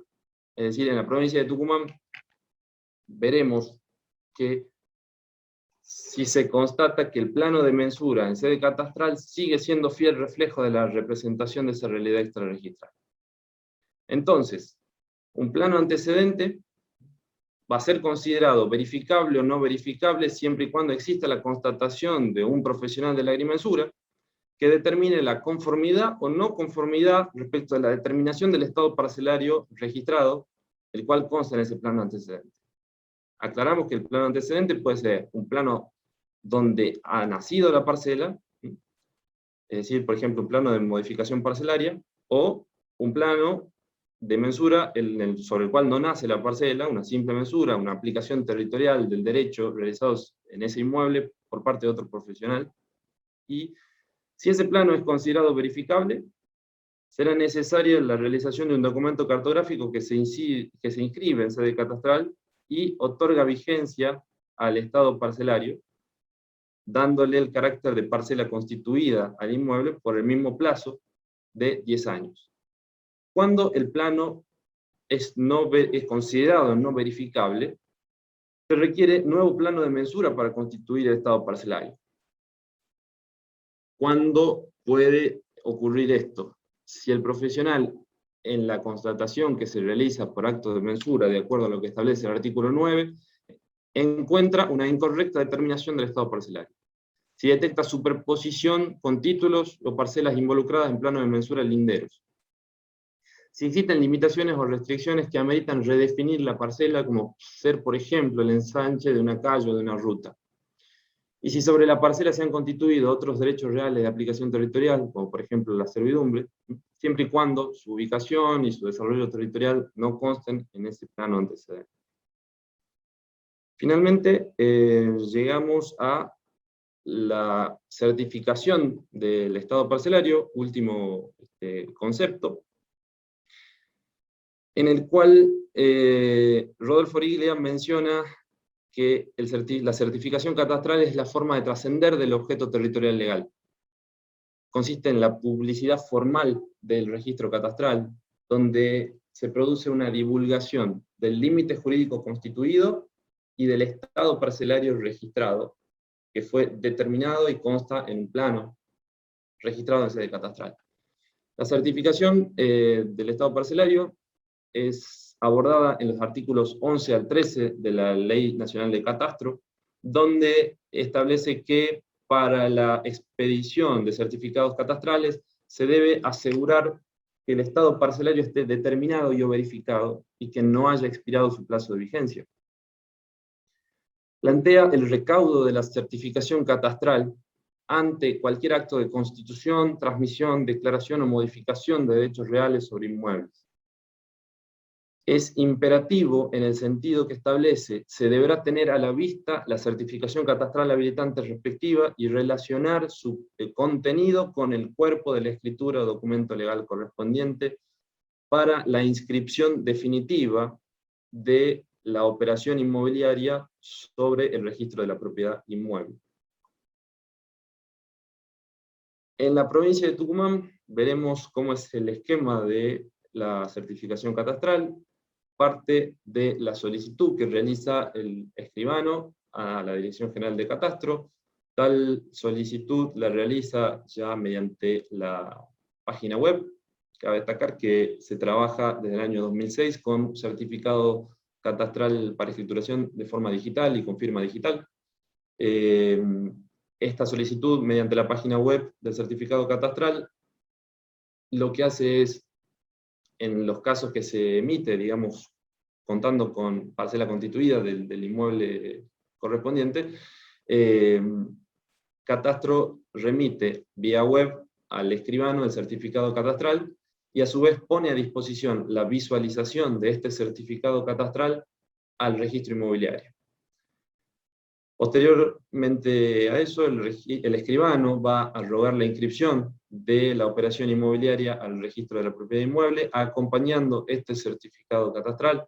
Es decir, en la provincia de Tucumán veremos que si se constata que el plano de mensura en sede catastral sigue siendo fiel reflejo de la representación de esa realidad extrarregistral. Entonces, un plano antecedente va a ser considerado verificable o no verificable siempre y cuando exista la constatación de un profesional de la agrimensura que determine la conformidad o no conformidad respecto a la determinación del estado parcelario registrado, el cual consta en ese plano antecedente. Aclaramos que el plano antecedente puede ser un plano donde ha nacido la parcela, es decir, por ejemplo, un plano de modificación parcelaria, o un plano de mensura sobre el cual no nace la parcela, una simple mensura, una aplicación territorial del derecho realizados en ese inmueble por parte de otro profesional. Y si ese plano es considerado verificable, será necesaria la realización de un documento cartográfico que se inscribe en sede catastral y otorga vigencia al estado parcelario, dándole el carácter de parcela constituida al inmueble por el mismo plazo de 10 años. Cuando el plano es considerado no verificable, se requiere nuevo plano de mensura para constituir el estado parcelario. ¿Cuándo puede ocurrir esto? Si el profesional, en la constatación que se realiza por acto de mensura, de acuerdo a lo que establece el artículo 9, encuentra una incorrecta determinación del estado parcelario. Si detecta superposición con títulos o parcelas involucradas en plano de mensura linderos. Si existen limitaciones o restricciones que ameritan redefinir la parcela, como ser, por ejemplo, el ensanche de una calle o de una ruta. Y si sobre la parcela se han constituido otros derechos reales de aplicación territorial, como por ejemplo la servidumbre, siempre y cuando su ubicación y su desarrollo territorial no consten en ese plano antecedente. Finalmente, llegamos a la certificación del estado parcelario, último concepto, en el cual Rodolfo Origlia menciona que la certificación catastral es la forma de trascender del objeto territorial legal. Consiste en la publicidad formal del registro catastral, donde se produce una divulgación del límite jurídico constituido y del estado parcelario registrado, que fue determinado y consta en un plano registrado en sede catastral. La certificación del estado parcelario es abordada en los artículos 11 al 13 de la Ley Nacional de Catastro, donde establece que para la expedición de certificados catastrales se debe asegurar que el estado parcelario esté determinado y o verificado, y que no haya expirado su plazo de vigencia. Plantea el recaudo de la certificación catastral ante cualquier acto de constitución, transmisión, declaración o modificación de derechos reales sobre inmuebles. Es imperativo en el sentido que establece, se deberá tener a la vista la certificación catastral habilitante respectiva y relacionar su contenido con el cuerpo de la escritura o documento legal correspondiente para la inscripción definitiva de la operación inmobiliaria sobre el registro de la propiedad inmueble. En la provincia de Tucumán veremos cómo es el esquema de la certificación catastral. Parte de la solicitud que realiza el escribano a la Dirección General de Catastro. Tal solicitud la realiza ya mediante la página web. Cabe destacar que se trabaja desde el año 2006 con certificado catastral para escrituración de forma digital y con firma digital. Esta solicitud, mediante la página web del certificado catastral, lo que hace es, en los casos que se emite, digamos, contando con parcela constituida del inmueble correspondiente, Catastro remite vía web al escribano el certificado catastral, y a su vez pone a disposición la visualización de este certificado catastral al registro inmobiliario. Posteriormente a eso, el escribano va a rogar la inscripción de la operación inmobiliaria al registro de la propiedad inmueble, acompañando este certificado catastral.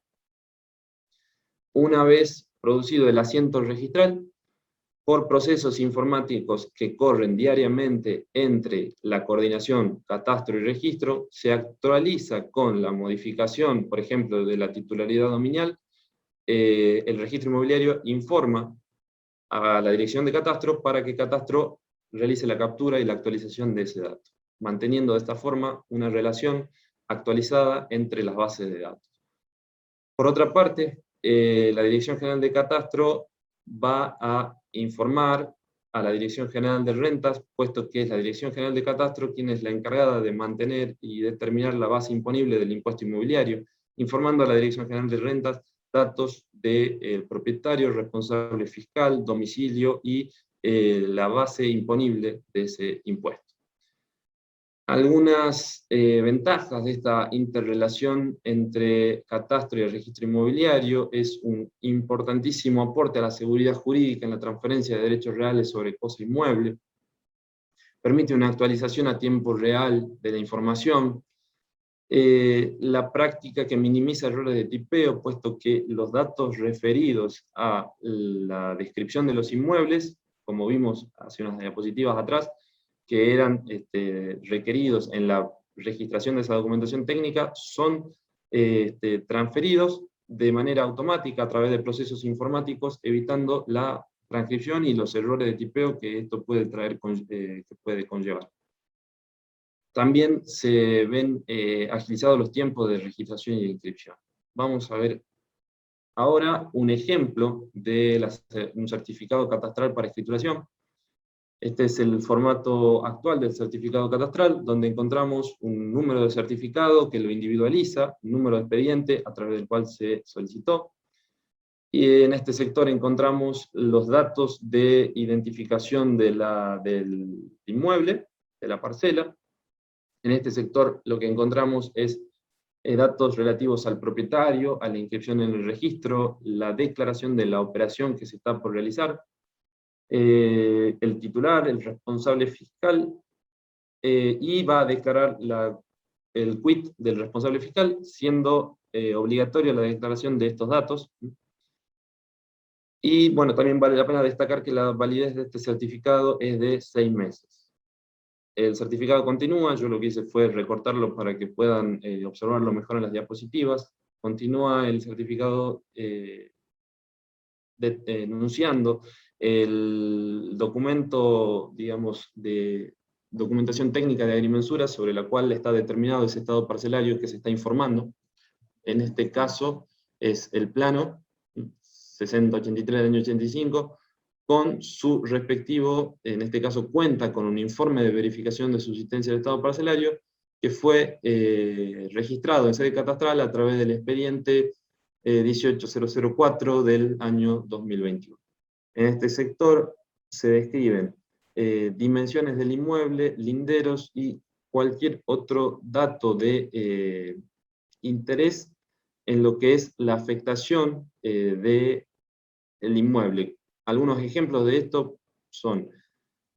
Una vez producido el asiento registral, por procesos informáticos que corren diariamente entre la coordinación catastro y registro, se actualiza con la modificación, por ejemplo, de la titularidad dominial. El registro inmobiliario informa a la dirección de catastro para que catastro realice la captura y la actualización de ese dato, manteniendo de esta forma una relación actualizada entre las bases de datos. Por otra parte, la Dirección General de Catastro va a informar a la Dirección General de Rentas, puesto que es la Dirección General de Catastro quien es la encargada de mantener y determinar la base imponible del impuesto inmobiliario, informando a la Dirección General de Rentas datos del propietario, responsable fiscal, domicilio y la base imponible de ese impuesto. Algunas ventajas de esta interrelación entre catastro y el registro inmobiliario es un importantísimo aporte a la seguridad jurídica en la transferencia de derechos reales sobre cosa inmueble, permite una actualización a tiempo real de la información, la práctica que minimiza errores de tipeo, puesto que los datos referidos a la descripción de los inmuebles, como vimos hace unas diapositivas atrás, que eran requeridos en la registración de esa documentación técnica, son transferidos de manera automática a través de procesos informáticos, evitando la transcripción y los errores de tipeo que esto puede traer, que puede conllevar. También se ven agilizados los tiempos de registración y de inscripción. Vamos a ver ahora un ejemplo de un certificado catastral para escrituración. Este es el formato actual del certificado catastral, donde encontramos un número de certificado que lo individualiza, un número de expediente a través del cual se solicitó. Y en este sector encontramos los datos de identificación del inmueble, de la parcela. En este sector lo que encontramos es datos relativos al propietario, a la inscripción en el registro, la declaración de la operación que se está por realizar, el titular, el responsable fiscal, y va a declarar el quit del responsable fiscal, siendo obligatoria la declaración de estos datos. Y bueno, también vale la pena destacar que la validez de este certificado es de 6 meses. El certificado continúa, yo lo que hice fue recortarlo para que puedan observarlo mejor en las diapositivas. Continúa el certificado denunciando el documento, digamos, de documentación técnica de agrimensura sobre la cual está determinado ese estado parcelario que se está informando. En este caso es el plano 6083 del año 85, con su respectivo, en este caso cuenta con un informe de verificación de subsistencia del estado parcelario, que fue registrado en sede catastral a través del expediente 18004 del año 2021. En este sector se describen dimensiones del inmueble, linderos y cualquier otro dato de interés en lo que es la afectación del inmueble. Algunos ejemplos de esto son: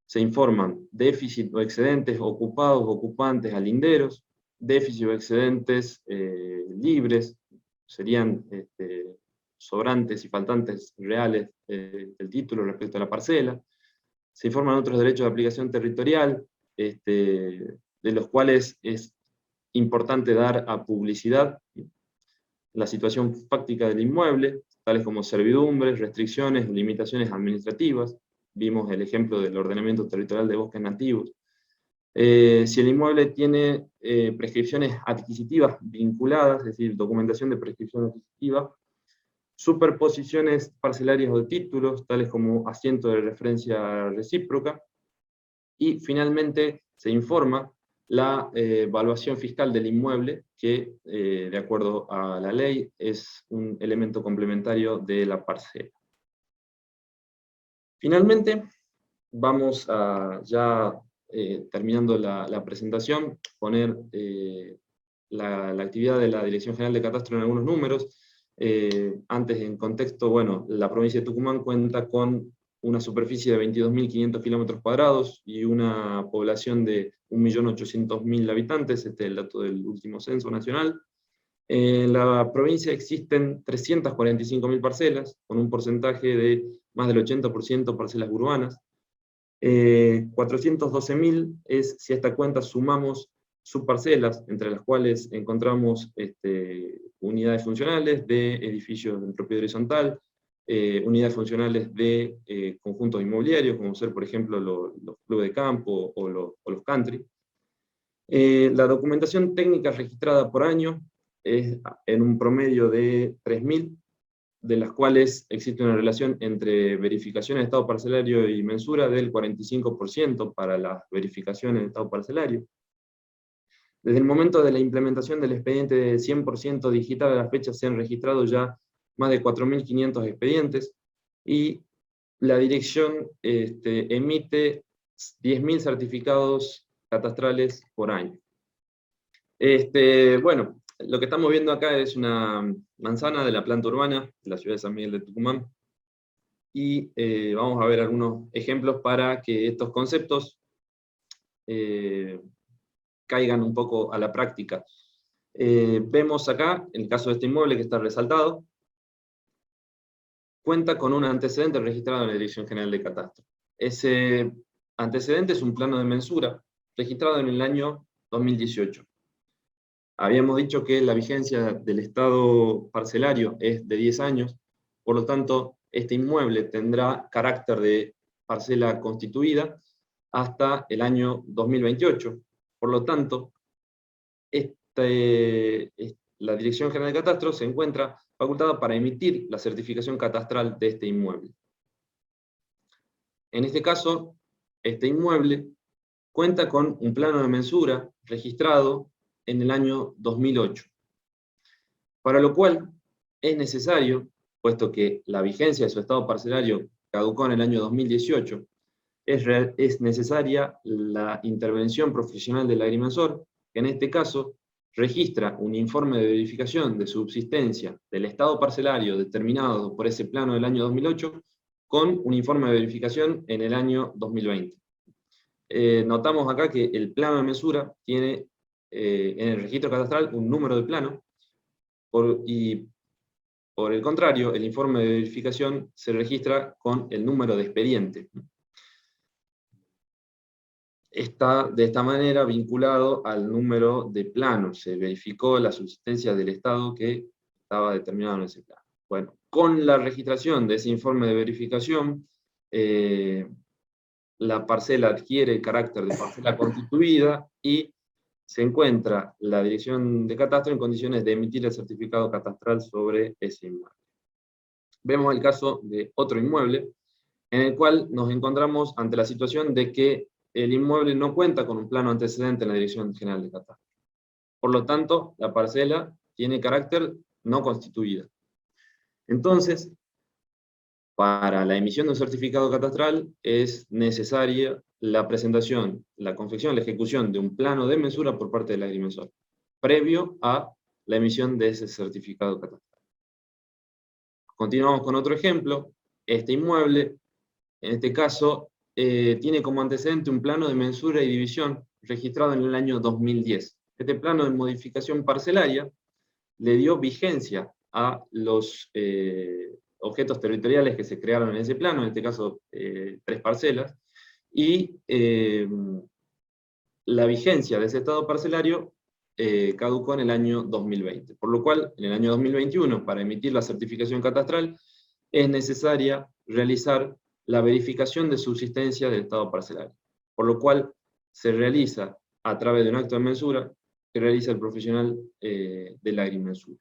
se informan déficit o excedentes ocupados, ocupantes a linderos, déficit o excedentes libres, serían sobrantes y faltantes reales del título respecto a la parcela. Se informan otros derechos de aplicación territorial, de los cuales es importante dar a publicidad la situación fáctica del inmueble, tales como servidumbres, restricciones, limitaciones administrativas. Vimos el ejemplo del ordenamiento territorial de bosques nativos. Si el inmueble tiene prescripciones adquisitivas vinculadas, es decir, documentación de prescripción adquisitiva, superposiciones parcelarias o de títulos, tales como asiento de referencia recíproca, y finalmente se informa la evaluación fiscal del inmueble, que de acuerdo a la ley es un elemento complementario de la parcela. Finalmente, vamos a, ya terminando la presentación, poner la actividad de la Dirección General de Catastro en algunos números. Antes, en contexto, bueno, la provincia de Tucumán cuenta con una superficie de 22.500 kilómetros cuadrados y una población de 1.800.000 habitantes, este es el dato del último censo nacional. En la provincia existen 345.000 parcelas, con un porcentaje de más del 80% parcelas urbanas. 412.000 es si a esta cuenta sumamos subparcelas, entre las cuales encontramos unidades funcionales de edificios en propiedad horizontal, unidades funcionales de conjuntos inmobiliarios, como ser, por ejemplo, los clubes de campo o los country. La documentación técnica registrada por año es en un promedio de 3.000, de las cuales existe una relación entre verificación de estado parcelario y mensura del 45% para las verificaciones de estado parcelario. Desde el momento de la implementación del expediente de 100% digital a la fecha se han registrado ya más de 4.500 expedientes, y la dirección emite 10.000 certificados catastrales por año. Bueno, lo que estamos viendo acá es una manzana de la planta urbana de la ciudad de San Miguel de Tucumán, y vamos a ver algunos ejemplos para que estos conceptos caigan un poco a la práctica. Vemos acá, en el caso de este inmueble que está resaltado, cuenta con un antecedente registrado en la Dirección General de Catastro. Ese antecedente es un plano de mensura registrado en el año 2018. Habíamos dicho que la vigencia del estado parcelario es de 10 años, por lo tanto, este inmueble tendrá carácter de parcela constituida hasta el año 2028. Por lo tanto, la Dirección General de Catastro se encuentra facultada para emitir la certificación catastral de este inmueble. En este caso, este inmueble cuenta con un plano de mensura registrado en el año 2008, para lo cual es necesario, puesto que la vigencia de su estado parcelario caducó en el año 2018, es necesaria la intervención profesional del agrimensor, que en este caso registra un informe de verificación de subsistencia del estado parcelario determinado por ese plano del año 2008, con un informe de verificación en el año 2020. Notamos acá que el plano de mensura tiene en el registro catastral un número de plano, y por el contrario, el informe de verificación se registra con el número de expediente. Está de esta manera vinculado al número de planos. Se verificó la subsistencia del estado que estaba determinado en ese plano. Bueno, con la registración de ese informe de verificación, la parcela adquiere el carácter de parcela constituida y se encuentra la Dirección de Catastro en condiciones de emitir el certificado catastral sobre ese inmueble. Vemos el caso de otro inmueble, en el cual nos encontramos ante la situación de que el inmueble no cuenta con un plano antecedente en la Dirección General de Catastro. Por lo tanto, la parcela tiene carácter no constituida. Entonces, para la emisión de un certificado catastral es necesaria la presentación, la confección, la ejecución de un plano de mensura por parte del agrimensor, previo a la emisión de ese certificado catastral. Continuamos con otro ejemplo. Este inmueble, en este caso, tiene como antecedente un plano de mensura y división registrado en el año 2010. Este plano de modificación parcelaria le dio vigencia a los objetos territoriales que se crearon en ese plano, en este caso 3 parcelas, y la vigencia de ese estado parcelario caducó en el año 2020, por lo cual en el año 2021, para emitir la certificación catastral, es necesaria realizar la verificación de subsistencia del estado parcelario, por lo cual se realiza a través de un acto de mensura que realiza el profesional de la agrimensura.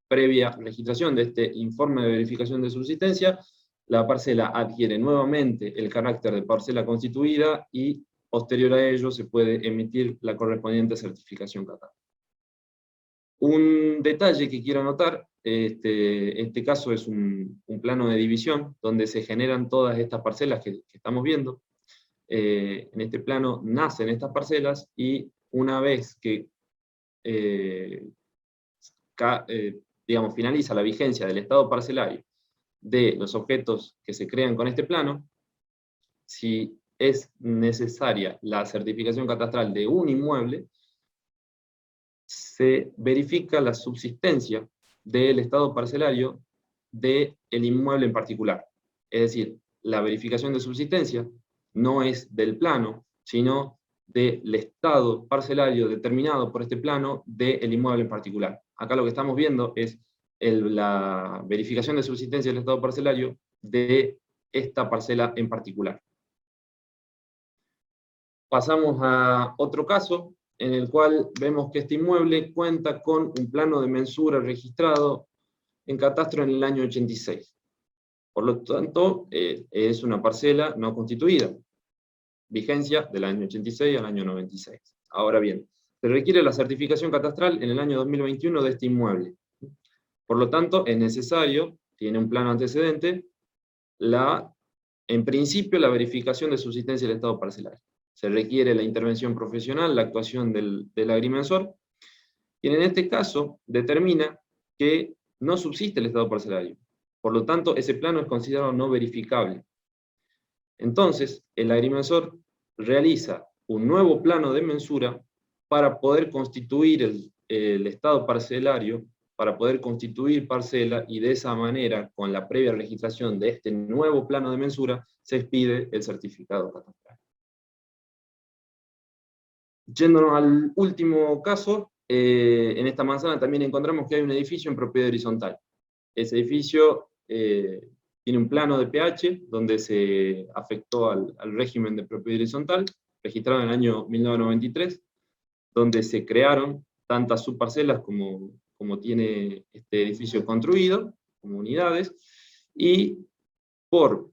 Previa registración de este informe de verificación de subsistencia, la parcela adquiere nuevamente el carácter de parcela constituida y posterior a ello se puede emitir la correspondiente certificación catastral. Un detalle que quiero anotar, este caso es un plano de división donde se generan todas estas parcelas que estamos viendo. En este plano nacen estas parcelas y una vez que digamos, finaliza la vigencia del estado parcelario de los objetos que se crean con este plano, si es necesaria la certificación catastral de un inmueble, se verifica la subsistencia del estado parcelario del inmueble en particular. Es decir, la verificación de subsistencia no es del plano, sino del estado parcelario determinado por este plano del inmueble en particular. Acá lo que estamos viendo es la verificación de subsistencia del estado parcelario de esta parcela en particular. Pasamos a otro caso, en el cual vemos que este inmueble cuenta con un plano de mensura registrado en catastro en el año 86. Por lo tanto, es una parcela no constituida. Vigencia del año 86 al año 96. Ahora bien, se requiere la certificación catastral en el año 2021 de este inmueble. Por lo tanto, es necesario, tiene un plano antecedente, en principio la verificación de subsistencia del estado parcelario. Se requiere la intervención profesional, la actuación del agrimensor, quien en este caso determina que no subsiste el estado parcelario. Por lo tanto, ese plano es considerado no verificable. Entonces, el agrimensor realiza un nuevo plano de mensura para poder constituir el estado parcelario, para poder constituir parcela, y de esa manera, con la previa registración de este nuevo plano de mensura, se expide el certificado catastral. Yéndonos al último caso, en esta manzana también encontramos que hay un edificio en propiedad horizontal. Ese edificio tiene un plano de pH, donde se afectó al régimen de propiedad horizontal, registrado en el año 1993, donde se crearon tantas subparcelas como tiene este edificio construido, como unidades, y por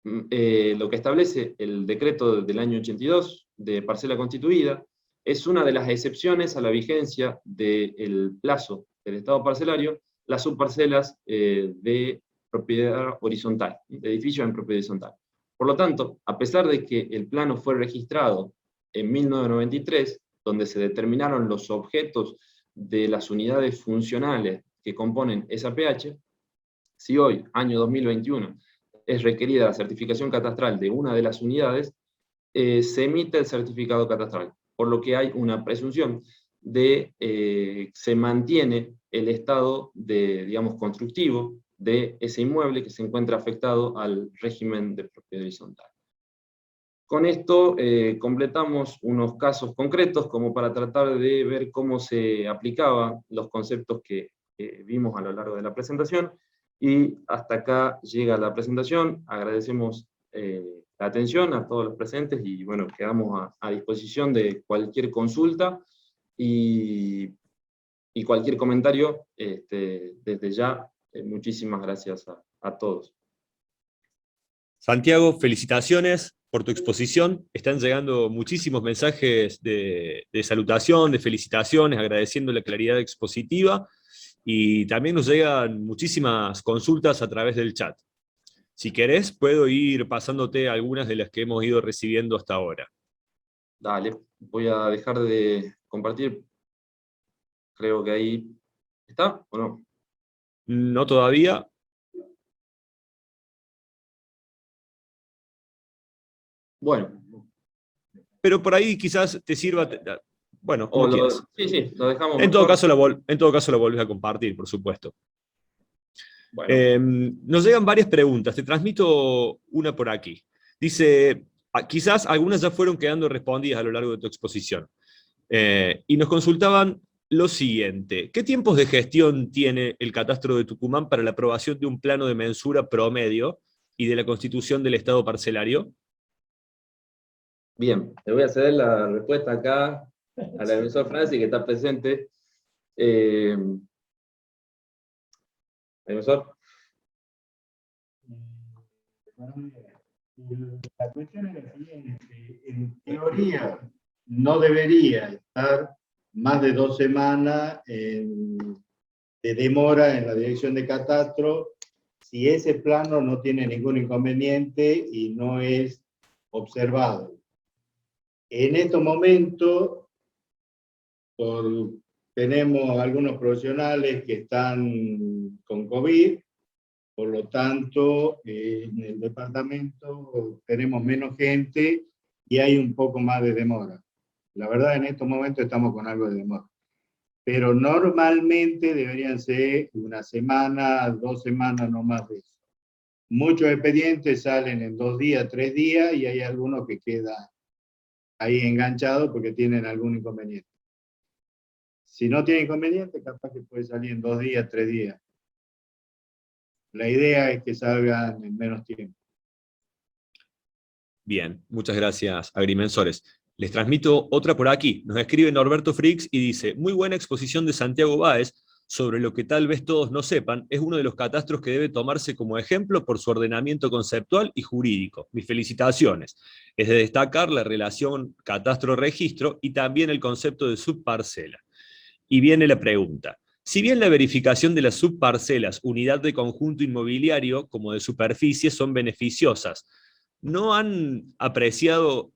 lo que establece el decreto del año 82 de parcela constituida, es una de las excepciones a la vigencia del plazo del estado parcelario, las subparcelas de propiedad horizontal, de edificios en propiedad horizontal. Por lo tanto, a pesar de que el plano fue registrado en 1993, donde se determinaron los objetos de las unidades funcionales que componen esa pH, si hoy, año 2021, es requerida la certificación catastral de una de las unidades, se emite el certificado catastral, por lo que hay una presunción de se mantiene el estado digamos, constructivo de ese inmueble que se encuentra afectado al régimen de propiedad horizontal. Con esto completamos unos casos concretos como para tratar de ver cómo se aplicaban los conceptos que vimos a lo largo de la presentación, y hasta acá llega la presentación. Agradecemos la atención a todos los presentes y bueno, quedamos a disposición de cualquier consulta y cualquier comentario. Desde ya, muchísimas gracias a todos. Santiago, felicitaciones por tu exposición. Están llegando muchísimos mensajes de salutación, de felicitaciones, agradeciendo la claridad expositiva, y también nos llegan muchísimas consultas a través del chat. Si querés, puedo ir pasándote algunas de las que hemos ido recibiendo hasta ahora. Dale, voy a dejar de compartir. Creo que ahí está, ¿o no? No todavía. Bueno. Pero por ahí quizás te sirva. Bueno, como quieras. Sí, lo dejamos. En todo caso lo volvés a compartir, por supuesto. Bueno. Nos llegan varias preguntas. Te transmito una por aquí. Dice, quizás algunas ya fueron quedando respondidas a lo largo de tu exposición. Y nos consultaban lo siguiente: ¿qué tiempos de gestión tiene el Catastro de Tucumán para la aprobación de un plano de mensura promedio y de la constitución del estado parcelario? Bien, le voy a ceder la respuesta acá al agrimensor Francis, que está presente. Agrimensor. La cuestión es la siguiente: en teoría no debería estar más de 2 semanas de demora en la dirección de catastro si ese plano no tiene ningún inconveniente y no es observado. En estos momentos tenemos algunos profesionales que están con COVID, por lo tanto en el departamento tenemos menos gente y hay un poco más de demora. La verdad, en estos momentos estamos con algo de demora. Pero normalmente deberían ser 1 semana, 2 semanas, no más de eso. Muchos expedientes salen en 2 días, 3 días, y hay algunos que quedan ahí enganchados porque tienen algún inconveniente. Si no tiene inconveniente, capaz que puede salir en 2 días, 3 días. La idea es que salgan en menos tiempo. Bien, muchas gracias, agrimensores. Les transmito otra por aquí. Nos escribe Norberto Frix y dice: muy buena exposición de Santiago Báez sobre lo que tal vez todos no sepan. Es uno de los catastros que debe tomarse como ejemplo por su ordenamiento conceptual y jurídico. Mis felicitaciones. Es de destacar la relación catastro-registro y también el concepto de subparcela. Y viene la pregunta. Si bien la verificación de las subparcelas, unidad de conjunto inmobiliario como de superficie, son beneficiosas, ¿no han aparecido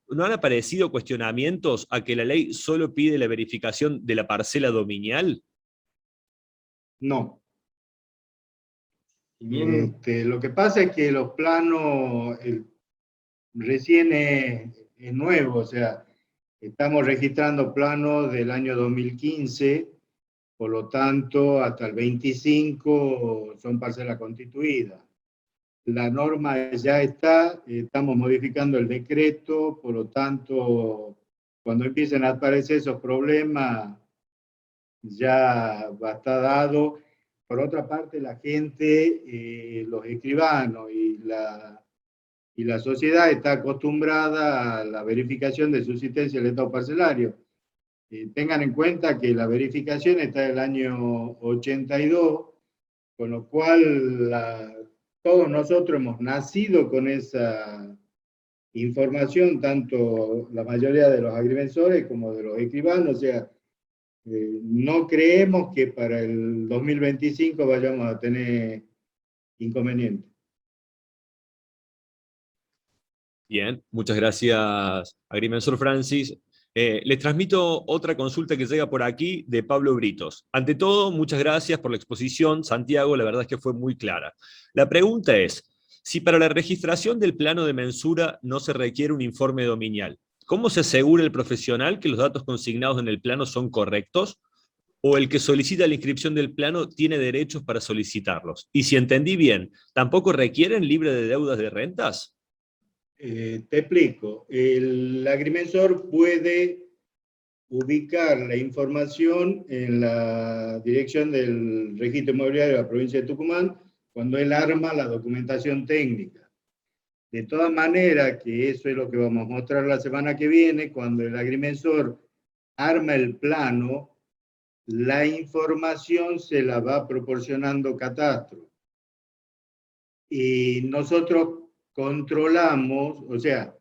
cuestionamientos a que la ley solo pide la verificación de la parcela dominial? No. Lo que pasa es que los planos recién es nuevo, o sea, estamos registrando planos del año 2015, por lo tanto, hasta el 25 son parcelas constituidas. La norma ya está, estamos modificando el decreto, por lo tanto, cuando empiecen a aparecer esos problemas, ya va a estar dado. Por otra parte, la gente, los escribanos y la sociedad está acostumbrada a la verificación de subsistencia del estado parcelario. Tengan en cuenta que la verificación está del año 82, con lo cual todos nosotros hemos nacido con esa información, tanto la mayoría de los agrimensores como de los escribanos. O sea, no creemos que para el 2025 vayamos a tener inconvenientes. Bien, muchas gracias, agrimensor Francis. Les transmito otra consulta que llega por aquí de Pablo Britos. Ante todo, muchas gracias por la exposición, Santiago, la verdad es que fue muy clara. La pregunta es, si para la registración del plano de mensura no se requiere un informe dominial, ¿cómo se asegura el profesional que los datos consignados en el plano son correctos? ¿O el que solicita la inscripción del plano tiene derechos para solicitarlos? Y si entendí bien, ¿tampoco requieren libre de deudas de rentas? Te explico. El agrimensor puede ubicar la información en la dirección del registro inmobiliario de la provincia de Tucumán cuando él arma la documentación técnica. De todas maneras, que eso es lo que vamos a mostrar la semana que viene, cuando el agrimensor arma el plano, la información se la va proporcionando Catastro. Y nosotros controlamos, o sea,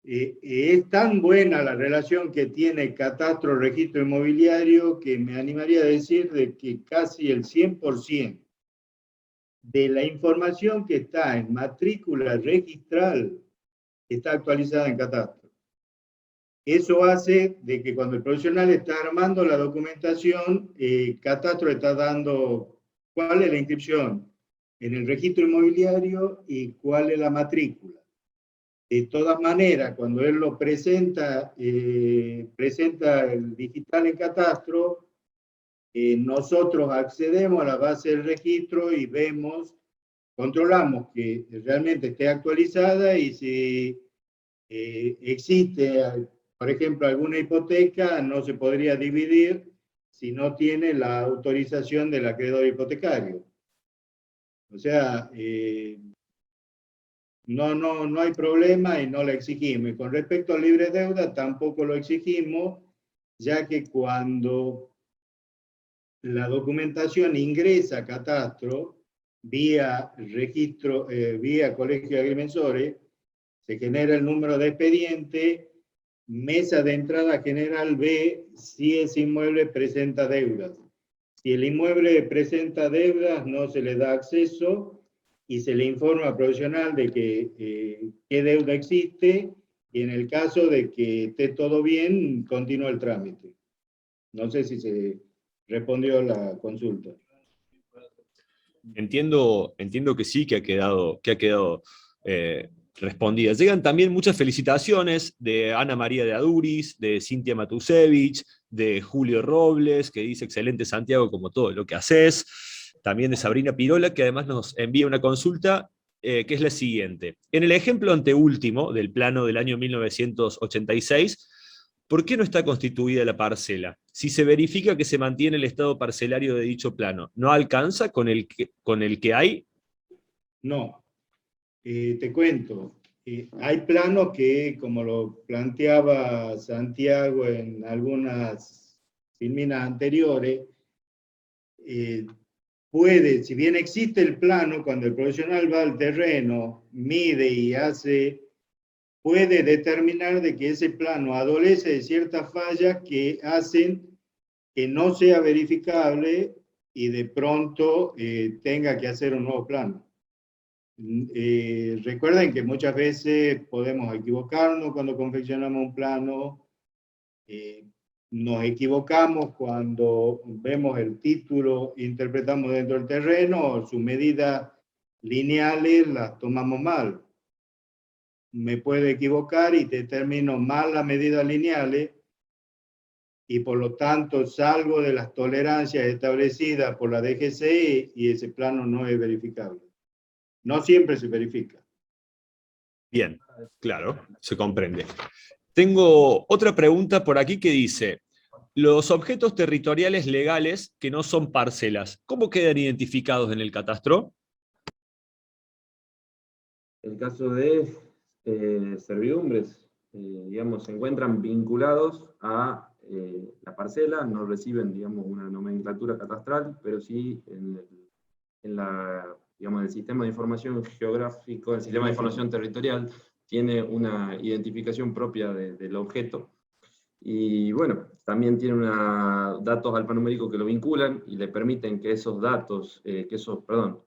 es tan buena la relación que tiene Catastro Registro Inmobiliario que me animaría a decir de que casi el 100% de la información que está en matrícula registral está actualizada en Catastro. Eso hace de que cuando el profesional está armando la documentación, Catastro está dando cuál es la inscripción en el registro inmobiliario y cuál es la matrícula. De todas maneras, cuando él lo presenta, presenta el digital en Catastro, nosotros accedemos a la base del registro y vemos, controlamos que realmente esté actualizada, y si existe, por ejemplo, alguna hipoteca, no se podría dividir si no tiene la autorización del acreedor hipotecario. O sea, no hay problema y no la exigimos. Y con respecto al libre deuda, tampoco lo exigimos, ya que cuando la documentación ingresa a Catastro vía registro, vía Colegio de Agrimensores, se genera el número de expediente, mesa de entrada general ve si ese inmueble presenta deudas. Si el inmueble presenta deudas, no se le da acceso y se le informa al profesional de que qué deuda existe, y en el caso de que esté todo bien, continúa el trámite. No sé si se respondió la consulta. Entiendo que sí, que ha quedado respondida. Llegan también muchas felicitaciones de Ana María de Aduris, de Cintia Matusevich, de Julio Robles, que dice: excelente Santiago, como todo lo que haces. También de Sabrina Pirola, que además nos envía una consulta que es la siguiente. En el ejemplo anteúltimo del plano del año 1986, ¿por qué no está constituida la parcela? Si se verifica que se mantiene el estado parcelario de dicho plano, ¿no alcanza con el que hay? No, te cuento. Hay planos que, como lo planteaba Santiago en algunas filminas anteriores, puede, si bien existe el plano, cuando el profesional va al terreno, mide y hace, puede determinar de que ese plano adolece de ciertas fallas que hacen que no sea verificable y de pronto tenga que hacer un nuevo plano. Recuerden que muchas veces podemos equivocarnos cuando confeccionamos un plano, nos equivocamos cuando vemos el título e interpretamos dentro del terreno, sus medidas lineales las tomamos mal. Me puedo equivocar y determino mal las medidas lineales y por lo tanto salgo de las tolerancias establecidas por la DGC y ese plano no es verificable. No siempre se verifica. Bien, claro, se comprende. Tengo otra pregunta por aquí que dice, los objetos territoriales legales que no son parcelas, ¿cómo quedan identificados en el catastro? El caso de servidumbres, digamos, se encuentran vinculados a la parcela, no reciben, digamos, una nomenclatura catastral, pero sí en digamos, el sistema de información geográfico, el sistema de información territorial, tiene una identificación propia del objeto. Y bueno, también tiene datos alfanuméricos que lo vinculan y le permiten que esos datos, que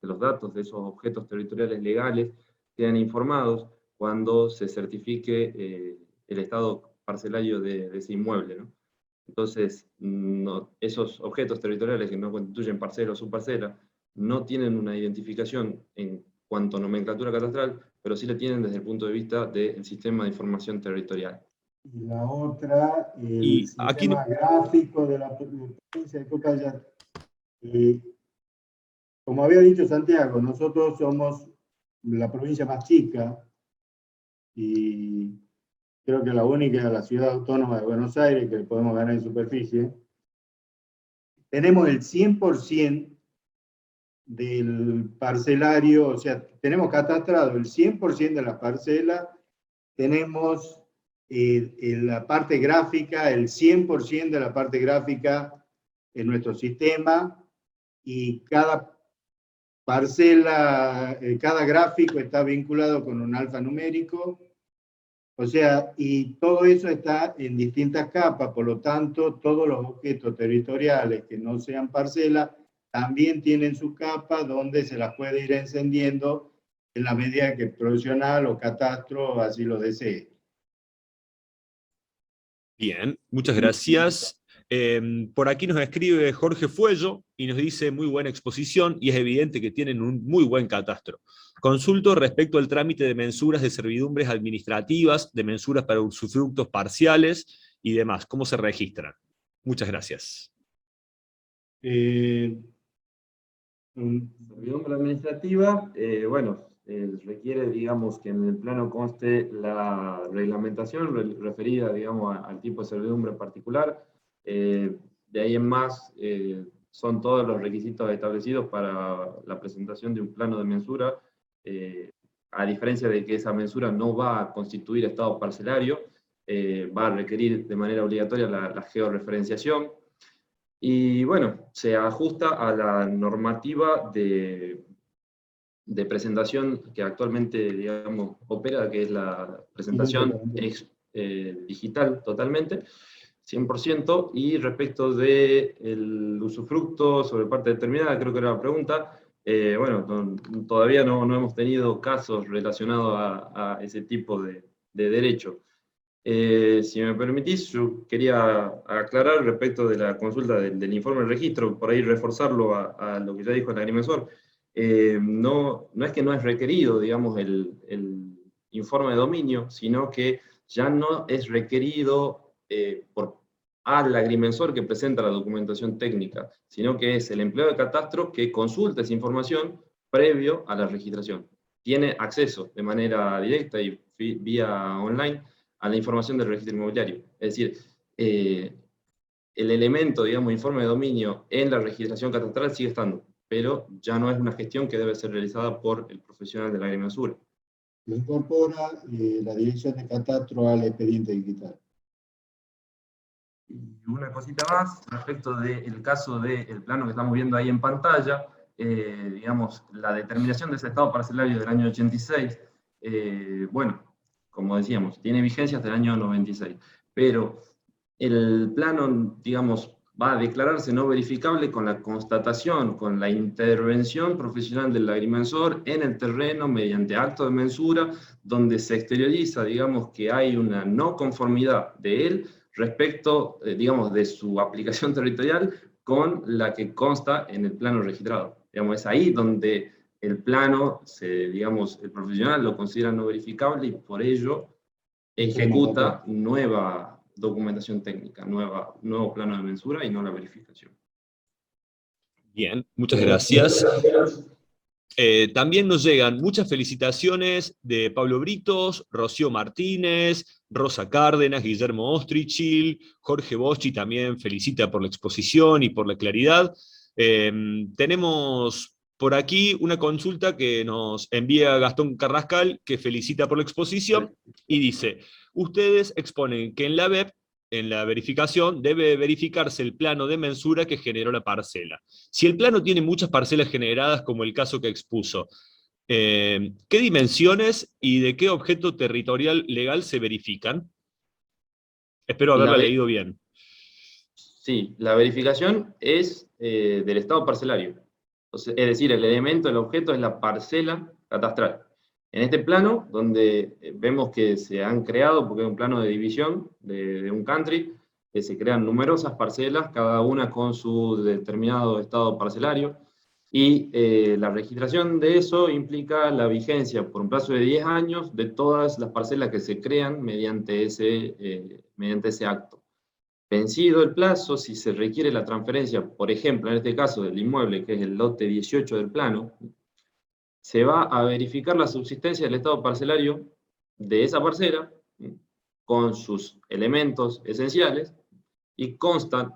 los datos de esos objetos territoriales legales sean informados cuando se certifique el estado parcelario de ese inmueble, ¿no? Entonces, esos objetos territoriales que no constituyen parcela o subparcela no tienen una identificación en cuanto a nomenclatura catastral, pero sí la tienen desde el punto de vista del sistema de información territorial. Y la otra, el Y sistema aquí no- gráfico de la provincia de Tocaya. Como había dicho Santiago, nosotros somos la provincia más chica y creo que la única de la ciudad autónoma de Buenos Aires que podemos ganar en superficie. Tenemos el 100% del parcelario, o sea, tenemos catastrado el 100% de la parcela, tenemos en la parte gráfica, el 100% de la parte gráfica en nuestro sistema, y cada parcela, cada gráfico está vinculado con un alfanumérico, o sea, y todo eso está en distintas capas, por lo tanto, todos los objetos territoriales que no sean parcelas también tienen su capa donde se las puede ir encendiendo en la medida que el profesional o catastro así lo desee. Bien, muchas gracias. Por aquí nos escribe Jorge Fuello y nos dice muy buena exposición y es evidente que tienen un muy buen catastro. Consulto respecto al trámite de mensuras de servidumbres administrativas, de mensuras para usufructos parciales y demás. ¿Cómo se registran? Muchas gracias. Servidumbre administrativa, bueno, requiere, digamos, que en el plano conste la reglamentación referida, digamos, al tipo de servidumbre particular. De ahí en más, son todos los requisitos establecidos para la presentación de un plano de mensura, a diferencia de que esa mensura no va a constituir estado parcelario, va a requerir de manera obligatoria la georreferenciación. Y bueno, se ajusta a la normativa de presentación que actualmente, digamos, opera, que es la presentación digital totalmente, 100%, y respecto del usufructo sobre parte determinada, creo que era la pregunta, bueno, todavía no hemos tenido casos relacionados a ese tipo de derecho. Si me permitís, yo quería aclarar respecto de la consulta del informe de registro, por ahí reforzarlo a lo que ya dijo el agrimensor. No es que no es requerido, digamos, el informe de dominio, sino que ya no es requerido al agrimensor que presenta la documentación técnica, sino que es el empleado de catastro que consulta esa información previo a la registración. tiene acceso de manera directa y vía online a la información del registro inmobiliario. Es decir, el elemento, digamos, informe de dominio en la registración catastral sigue estando, pero ya no es una gestión que debe ser realizada por el profesional de la agrimensura. Lo incorpora la dirección de catastro al expediente digital. Y una cosita más, respecto del caso del plano que estamos viendo ahí en pantalla, digamos, la determinación de ese estado parcelario del año 86, bueno, como decíamos, tiene vigencia hasta el año 96, pero el plano, digamos, va a declararse no verificable con la constatación, con la intervención profesional del agrimensor en el terreno mediante acto de mensura, donde se exterioriza, digamos, que hay una no conformidad de él respecto, digamos, de su aplicación territorial con la que consta en el plano registrado. Digamos, es ahí donde el plano, digamos, el profesional lo considera no verificable y por ello ejecuta nueva documentación técnica, nuevo plano de mensura y no la verificación. Bien, muchas gracias. También nos llegan muchas felicitaciones de Pablo Britos, Rocío Martínez, Rosa Cárdenas, Guillermo Ostrichil, Jorge Boschi también felicita por la exposición y por la claridad. Tenemos por aquí una consulta que nos envía Gastón Carrascal, que felicita por la exposición y dice: ustedes exponen que en la web, en la verificación, debe verificarse el plano de mensura que generó la parcela. Si el plano tiene muchas parcelas generadas, como el caso que expuso, ¿qué dimensiones y de qué objeto territorial legal se verifican? Espero haberla leído bien. Sí, la verificación es del estado parcelario. Entonces, es decir, el elemento, el objeto es la parcela catastral. En este plano, donde vemos que se han creado, porque es un plano de división de un country, que se crean numerosas parcelas, cada una con su determinado estado parcelario, y la registración de eso implica la vigencia por un plazo de 10 años de todas las parcelas que se crean mediante ese acto. Vencido el plazo, si se requiere la transferencia, por ejemplo, en este caso del inmueble, que es el lote 18 del plano, se va a verificar la subsistencia del estado parcelario de esa parcela con sus elementos esenciales y constan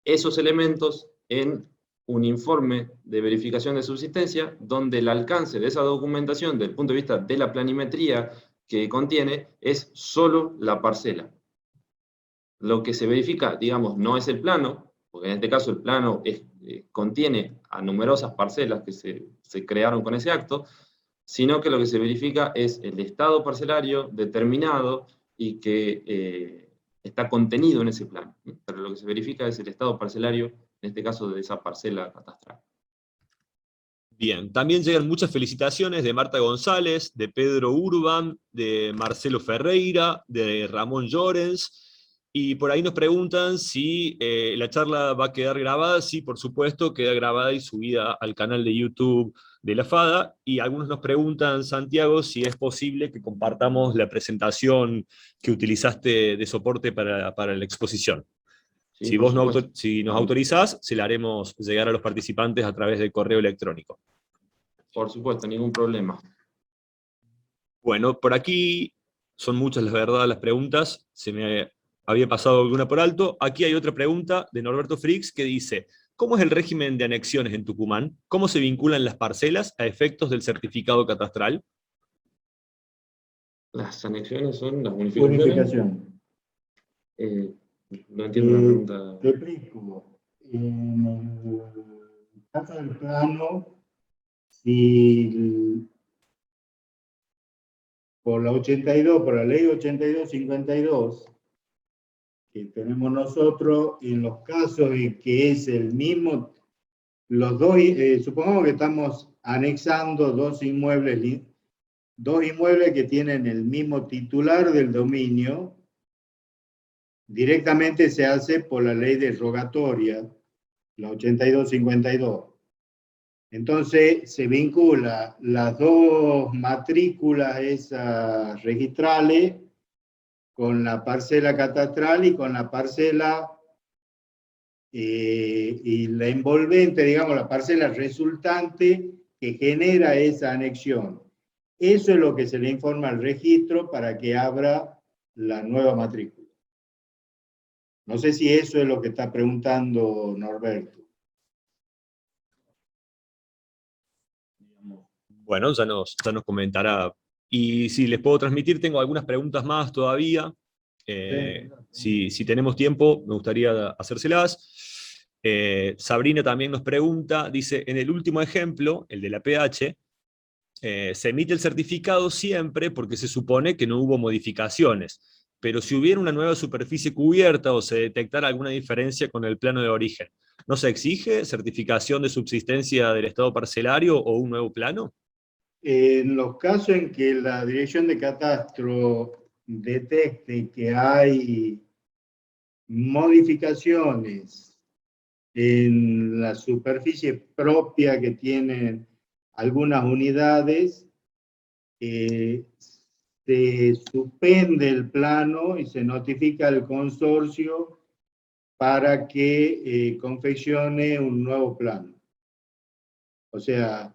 esos elementos en un informe de verificación de subsistencia donde el alcance de esa documentación desde el punto de vista de la planimetría que contiene es solo la parcela. Lo que se verifica, digamos, no es el plano, porque en este caso el plano contiene a numerosas parcelas que se crearon con ese acto, sino que lo que se verifica es el estado parcelario determinado y que está contenido en ese plano. Pero lo que se verifica es el estado parcelario, en este caso de esa parcela catastral. Bien, también llegan muchas felicitaciones de Marta González, de Pedro Urban, de Marcelo Ferreira, de Ramón Llorens, y por ahí nos preguntan si la charla va a quedar grabada. Sí, por supuesto, queda grabada y subida al canal de YouTube de la FADA, y algunos nos preguntan, Santiago, si es posible que compartamos la presentación que utilizaste de soporte para la exposición. Sí, si vos si nos autorizás, se la haremos llegar a los participantes a través del correo electrónico. Por supuesto, ningún problema. Bueno, por aquí son muchas, la verdad, las preguntas. Se me había pasado alguna por alto. Aquí hay otra pregunta de Norberto Frix que dice: ¿cómo es el régimen de anexiones en Tucumán? ¿Cómo se vinculan las parcelas a efectos del certificado catastral? Las anexiones son las bonificaciones. No entiendo la pregunta. Te explico. En el caso del plano, si por la 82, por la ley 82-52, que tenemos nosotros, en los casos en que es el mismo, los dos, supongamos que estamos anexando dos inmuebles que tienen el mismo titular del dominio, directamente se hace por la ley de rogatoria, la 82-52. Entonces se vincula las dos matrículas esas registrales con la parcela catastral y con la parcela y la envolvente, digamos, la parcela resultante que genera esa anexión. Eso es lo que se le informa al registro para que abra la nueva matrícula. No sé si eso es lo que está preguntando Norberto. Bueno, ya nos comentará. Y si les puedo transmitir, tengo algunas preguntas más todavía. Si tenemos tiempo, me gustaría hacérselas. Sabrina también nos pregunta, dice, en el último ejemplo, el de la PH, se emite el certificado siempre porque se supone que no hubo modificaciones, pero si hubiera una nueva superficie cubierta o se detectara alguna diferencia con el plano de origen, ¿no se exige certificación de subsistencia del estado parcelario o un nuevo plano? En los casos en que la Dirección de Catastro detecte que hay modificaciones en la superficie propia que tienen algunas unidades, se suspende el plano y se notifica al consorcio para que confeccione un nuevo plano. O sea,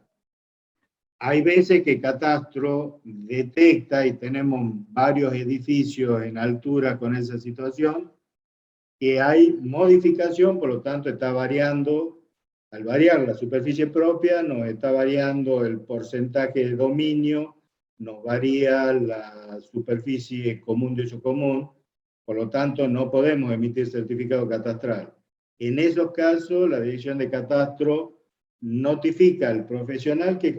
hay veces que Catastro detecta, y tenemos varios edificios en altura con esa situación, que hay modificación, por lo tanto está variando, al variar la superficie propia, nos está variando el porcentaje de dominio, nos varía la superficie común de uso común, por lo tanto no podemos emitir certificado catastral. En esos casos, la Dirección de Catastro notifica al profesional que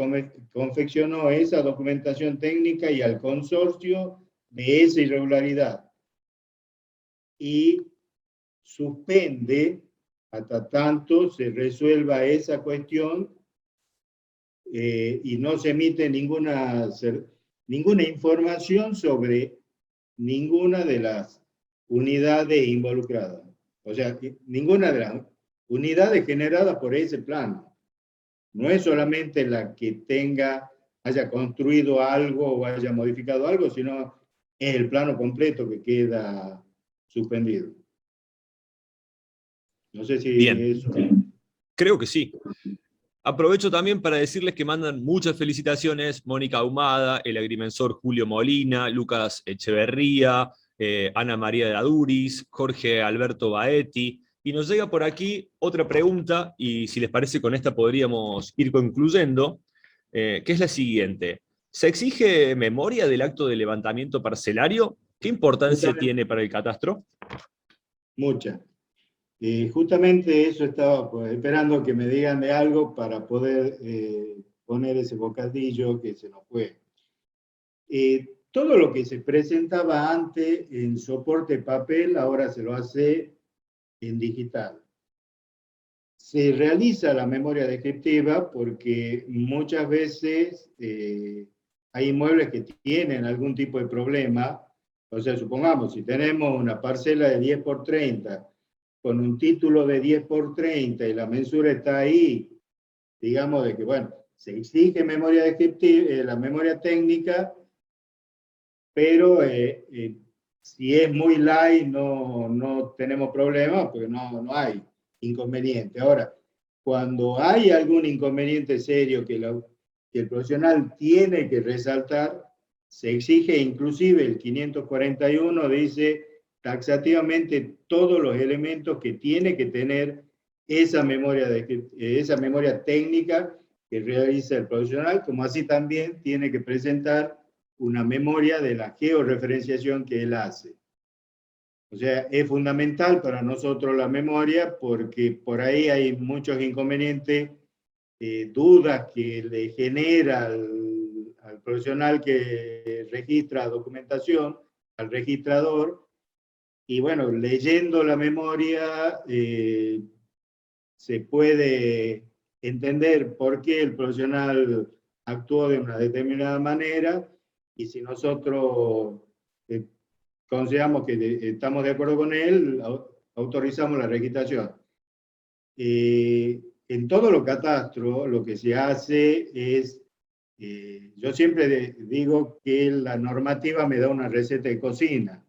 confeccionó esa documentación técnica y al consorcio de esa irregularidad. Y suspende hasta tanto se resuelva esa cuestión y no se emite ninguna información sobre ninguna de las unidades involucradas. O sea, ninguna de las unidades generadas por ese plano. No es solamente la que haya construido algo o haya modificado algo, sino es el plano completo que queda suspendido. No sé si Bien, eso... creo que sí. Aprovecho también para decirles que mandan muchas felicitaciones Mónica Ahumada, el agrimensor Julio Molina, Lucas Echeverría, Ana María de Aduris, Jorge Alberto Baetti. Y nos llega por aquí otra pregunta, y si les parece con esta podríamos ir concluyendo, que es la siguiente. ¿Se exige memoria del acto de levantamiento parcelario? ¿Qué importancia tiene para el catastro? Mucha. Justamente eso estaba pues, esperando que me digan de algo para poder poner ese bocadillo que se nos fue. Todo lo que se presentaba antes en soporte papel, ahora se lo hace en digital. Se realiza la memoria descriptiva porque muchas veces hay inmuebles que tienen algún tipo de problema. O sea, supongamos, si tenemos una parcela de 10 por 30 con un título de 10 por 30 y la mensura está ahí, digamos de que, bueno, se exige memoria descriptiva, la memoria técnica, pero si es muy light no tenemos problema porque no hay inconveniente. Ahora, cuando hay algún inconveniente serio que el profesional tiene que resaltar, se exige inclusive el 541 dice taxativamente todos los elementos que tiene que tener esa memoria técnica que realiza el profesional, como así también tiene que presentar una memoria de la georreferenciación que él hace. O sea, es fundamental para nosotros la memoria porque por ahí hay muchos inconvenientes, dudas que le genera al profesional que registra documentación, al registrador, y bueno, leyendo la memoria se puede entender por qué el profesional actuó de una determinada manera y si nosotros consideramos que estamos de acuerdo con él, autorizamos la registración. En todos los catastros lo que se hace es, yo siempre digo que la normativa me da una receta de cocina.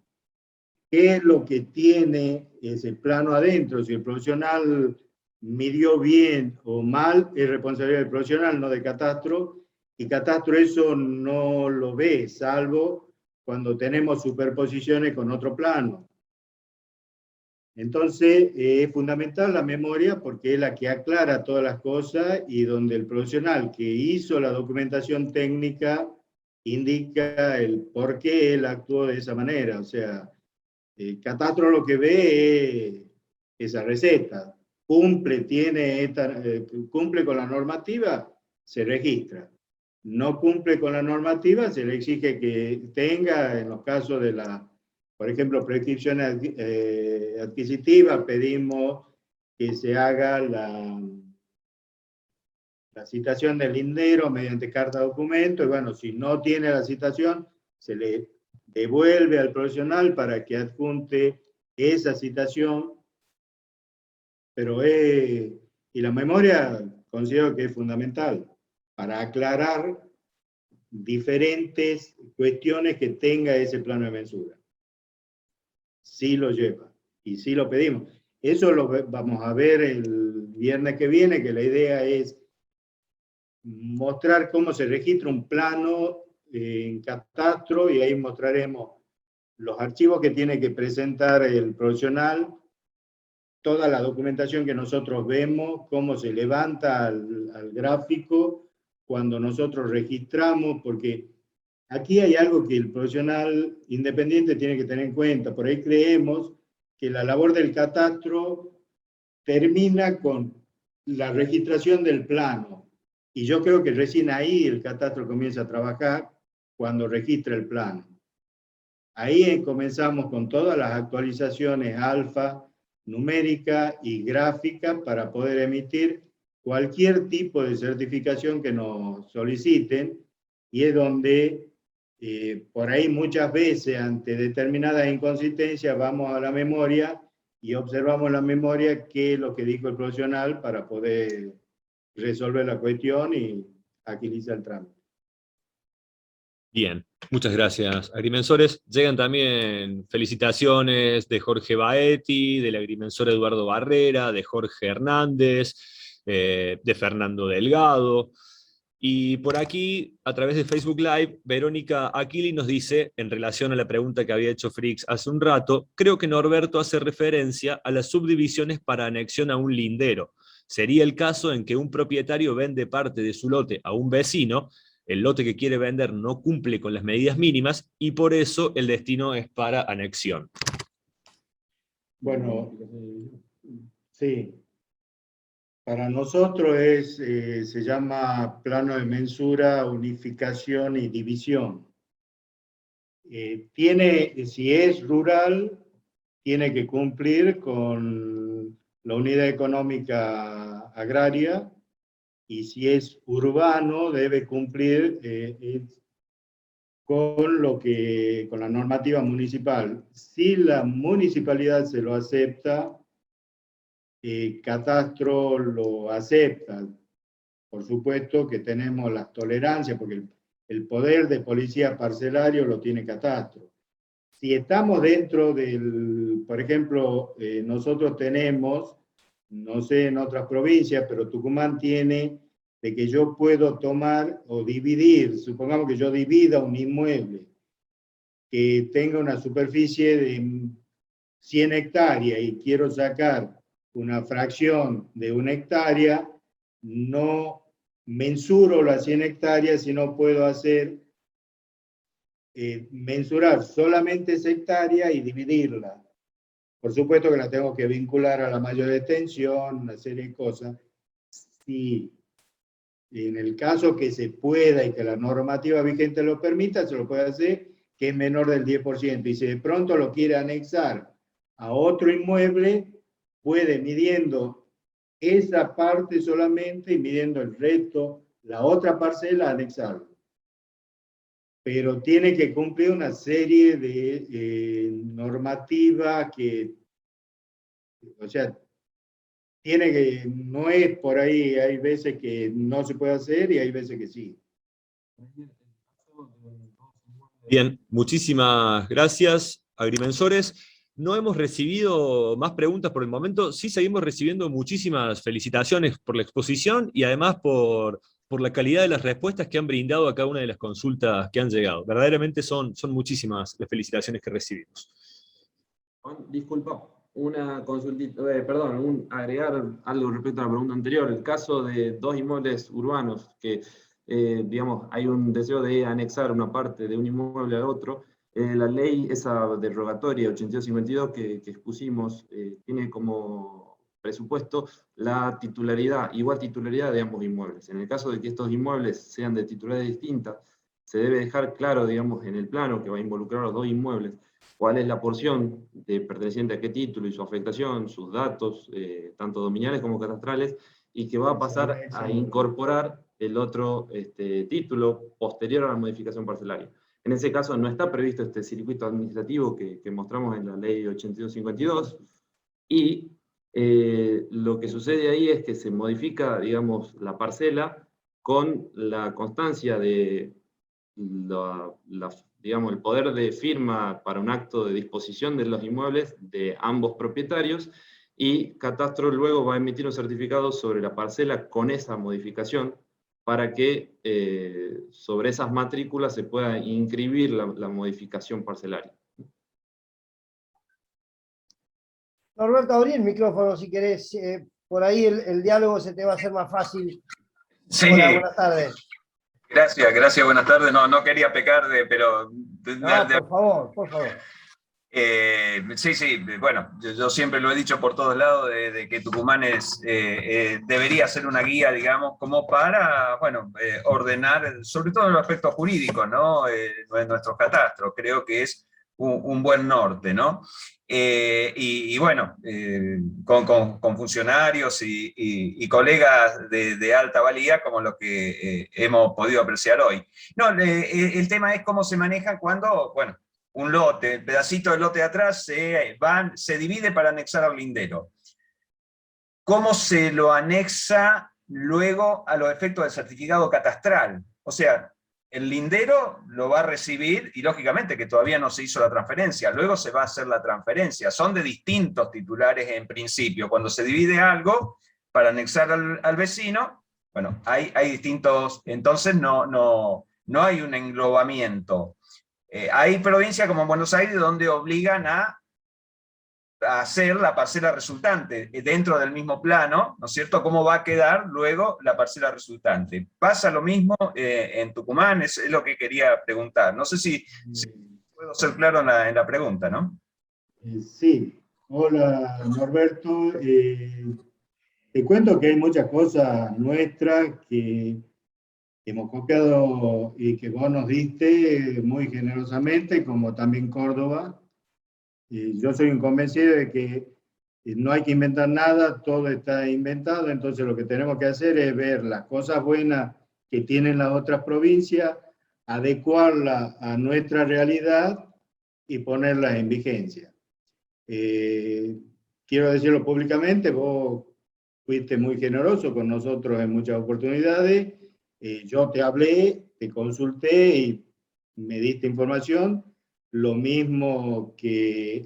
¿Qué es lo que tiene ese plano adentro? Si el profesional midió bien o mal, es responsabilidad del profesional, no del catastro, y Catastro eso no lo ve, salvo cuando tenemos superposiciones con otro plano. Entonces, es fundamental la memoria porque es la que aclara todas las cosas y donde el profesional que hizo la documentación técnica indica el por qué él actuó de esa manera. O sea, el Catastro lo que ve es esa receta. Cumple con la normativa, se registra. No cumple con la normativa, se le exige que tenga, en los casos de la, por ejemplo, prescripción adquisitiva, pedimos que se haga la citación del lindero mediante carta documento, y bueno, si no tiene la citación, se le devuelve al profesional para que adjunte esa citación, pero y la memoria considero que es fundamental para aclarar diferentes cuestiones que tenga ese plano de mensura. Sí lo lleva, y sí lo pedimos. Eso lo vamos a ver el viernes que viene, que la idea es mostrar cómo se registra un plano en Catastro, y ahí mostraremos los archivos que tiene que presentar el profesional, toda la documentación que nosotros vemos, cómo se levanta al gráfico cuando nosotros registramos, porque aquí hay algo que el profesional independiente tiene que tener en cuenta. Por ahí creemos que la labor del Catastro termina con la registración del plano. Y yo creo que recién ahí el Catastro comienza a trabajar cuando registra el plano. Ahí comenzamos con todas las actualizaciones alfa, numérica y gráfica para poder emitir cualquier tipo de certificación que nos soliciten, y es donde por ahí muchas veces ante determinadas inconsistencias vamos a la memoria y observamos la memoria qué es lo que dijo el profesional para poder resolver la cuestión y agilizar el trámite. Bien, muchas gracias, agrimensores. Llegan también felicitaciones de Jorge Baetti, del agrimensor Eduardo Barrera, de Jorge Hernández, de Fernando Delgado. Y por aquí, a través de Facebook Live, Verónica Aquili nos dice, en relación a la pregunta que había hecho Frix hace un rato, creo que Norberto hace referencia a las subdivisiones para anexión a un lindero. Sería el caso en que un propietario vende parte de su lote a un vecino, el lote que quiere vender no cumple con las medidas mínimas y por eso el destino es para anexión. Bueno, sí. Para nosotros se llama plano de mensura, unificación y división. Si es rural, tiene que cumplir con la unidad económica agraria, y si es urbano, debe cumplir con la normativa municipal. Si la municipalidad se lo acepta, Catastro lo acepta. Por supuesto que tenemos las tolerancias, porque el poder de policía parcelario lo tiene Catastro. Si estamos dentro por ejemplo, nosotros tenemos, no sé en otras provincias, pero Tucumán tiene de que yo puedo tomar o dividir, supongamos que yo divida un inmueble que tenga una superficie de 100 hectáreas y quiero sacar una fracción de 1 hectárea, no mensuro las 100 hectáreas, sino puedo hacer mensurar solamente esa hectárea y dividirla. Por supuesto que la tengo que vincular a la mayor extensión, una serie de cosas. Si en el caso que se pueda y que la normativa vigente lo permita, se lo puede hacer, que es menor del 10%. Y si de pronto lo quiere anexar a otro inmueble, puede, midiendo esa parte solamente y midiendo el resto, la otra parcela, anexarlo. Pero tiene que cumplir una serie de normativa o sea, no es por ahí, hay veces que no se puede hacer y hay veces que sí. Bien, muchísimas gracias, agrimensores. No hemos recibido más preguntas por el momento, sí seguimos recibiendo muchísimas felicitaciones por la exposición y además por por la calidad de las respuestas que han brindado a cada una de las consultas que han llegado. Verdaderamente son muchísimas las felicitaciones que recibimos. Disculpa, una consultita, agregar algo respecto a la pregunta anterior. El caso de 2 inmuebles urbanos que, digamos, hay un deseo de anexar una parte de un inmueble al otro. La ley, esa derogatoria 8252 que expusimos, tiene como presupuesto la titularidad, igual titularidad de ambos inmuebles. En el caso de que estos inmuebles sean de titularidad distinta, se debe dejar claro, digamos, en el plano que va a involucrar a los 2 inmuebles, cuál es la porción de perteneciente a qué título y su afectación, sus datos, tanto dominiales como catastrales, y que va a pasar a incorporar el otro título posterior a la modificación parcelaria. En ese caso no está previsto este circuito administrativo que mostramos en la ley 8252, y lo que sucede ahí es que se modifica, digamos, la parcela con la constancia de digamos, el poder de firma para un acto de disposición de los inmuebles de ambos propietarios, y Catastro luego va a emitir un certificado sobre la parcela con esa modificación, para que sobre esas matrículas se pueda inscribir la modificación parcelaria. Norberto, abrí el micrófono si querés. Por ahí el diálogo se te va a hacer más fácil. Sí. Hola, buenas tardes. Gracias, buenas tardes. No quería pecar, pero... por favor. Sí, bueno, yo siempre lo he dicho por todos lados, de que Tucumán debería ser una guía, digamos, como para, bueno, ordenar, sobre todo en los aspectos jurídicos, ¿no? Nuestros catastros. Creo que es un buen norte, ¿no? Y bueno, con funcionarios y colegas de alta valía, como los que hemos podido apreciar hoy. No, el tema es cómo se manejan cuando, bueno, un lote, el pedacito del lote de atrás se divide para anexar al lindero. ¿Cómo se lo anexa luego a los efectos del certificado catastral? O sea, el lindero lo va a recibir, y lógicamente que todavía no se hizo la transferencia, luego se va a hacer la transferencia. Son de distintos titulares en principio. Cuando se divide algo para anexar al vecino, bueno, hay distintos, entonces no hay un englobamiento. Hay provincias como Buenos Aires donde obligan a hacer la parcela resultante dentro del mismo plano, ¿no es cierto? ¿Cómo va a quedar luego la parcela resultante? ¿Pasa lo mismo en Tucumán? Es lo que quería preguntar. No sé si puedo ser claro en la pregunta, ¿no? Sí. Hola, Norberto. Te cuento que hay muchas cosas nuestras que hemos copiado y que vos nos diste muy generosamente, como también Córdoba. Yo soy un convencido de que no hay que inventar nada, todo está inventado, entonces lo que tenemos que hacer es ver las cosas buenas que tienen las otras provincias, adecuarlas a nuestra realidad y ponerlas en vigencia. Quiero decirlo públicamente, vos fuiste muy generoso con nosotros en muchas oportunidades. Yo te hablé, te consulté y me diste información, lo mismo que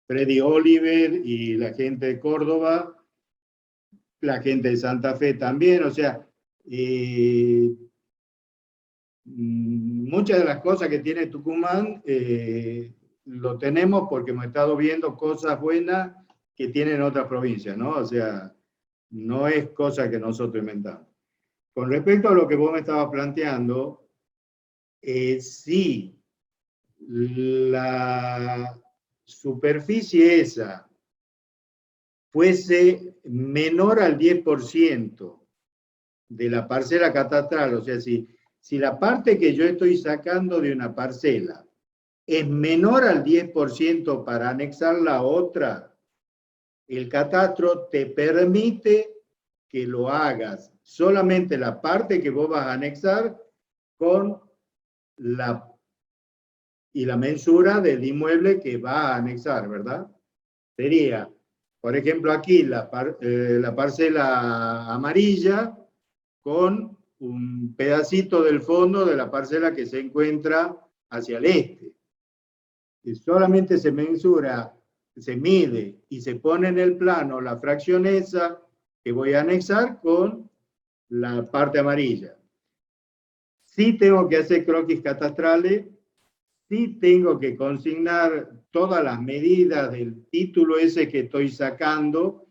Freddy Oliver y la gente de Córdoba, la gente de Santa Fe también, o sea, muchas de las cosas que tiene Tucumán lo tenemos porque hemos estado viendo cosas buenas que tienen otras provincias, ¿no? O sea, no es cosa que nosotros inventamos. Con respecto a lo que vos me estabas planteando, si la superficie esa fuese menor al 10% de la parcela catastral, o sea, si la parte que yo estoy sacando de una parcela es menor al 10% para anexar la otra, el catastro te permite que lo hagas solamente la parte que vos vas a anexar con la mensura del inmueble que va a anexar, ¿verdad? Sería, por ejemplo, aquí la parcela amarilla con un pedacito del fondo de la parcela que se encuentra hacia el este. Y solamente se mensura, se mide y se pone en el plano la fracción esa que voy a anexar con la parte amarilla. Sí tengo que hacer croquis catastrales, sí tengo que consignar todas las medidas del título ese que estoy sacando,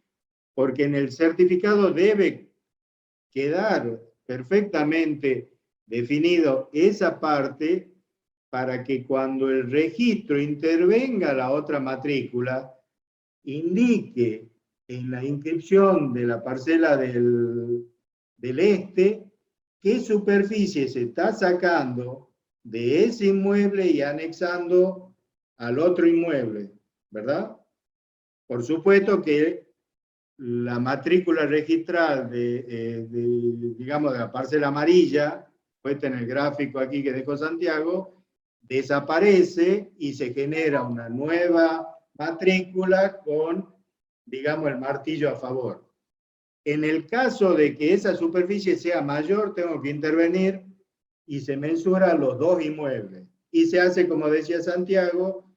porque en el certificado debe quedar perfectamente definido esa parte para que cuando el registro intervenga la otra matrícula, indique en la inscripción de la parcela del este qué superficie se está sacando de ese inmueble y anexando al otro inmueble, ¿verdad? Por supuesto que la matrícula registral digamos, de la parcela amarilla, puesta en el gráfico aquí que dejó Santiago, desaparece y se genera una nueva matrícula con, digamos, el martillo a favor. En el caso de que esa superficie sea mayor, tengo que intervenir y se mensura los dos inmuebles. Y se hace, como decía Santiago,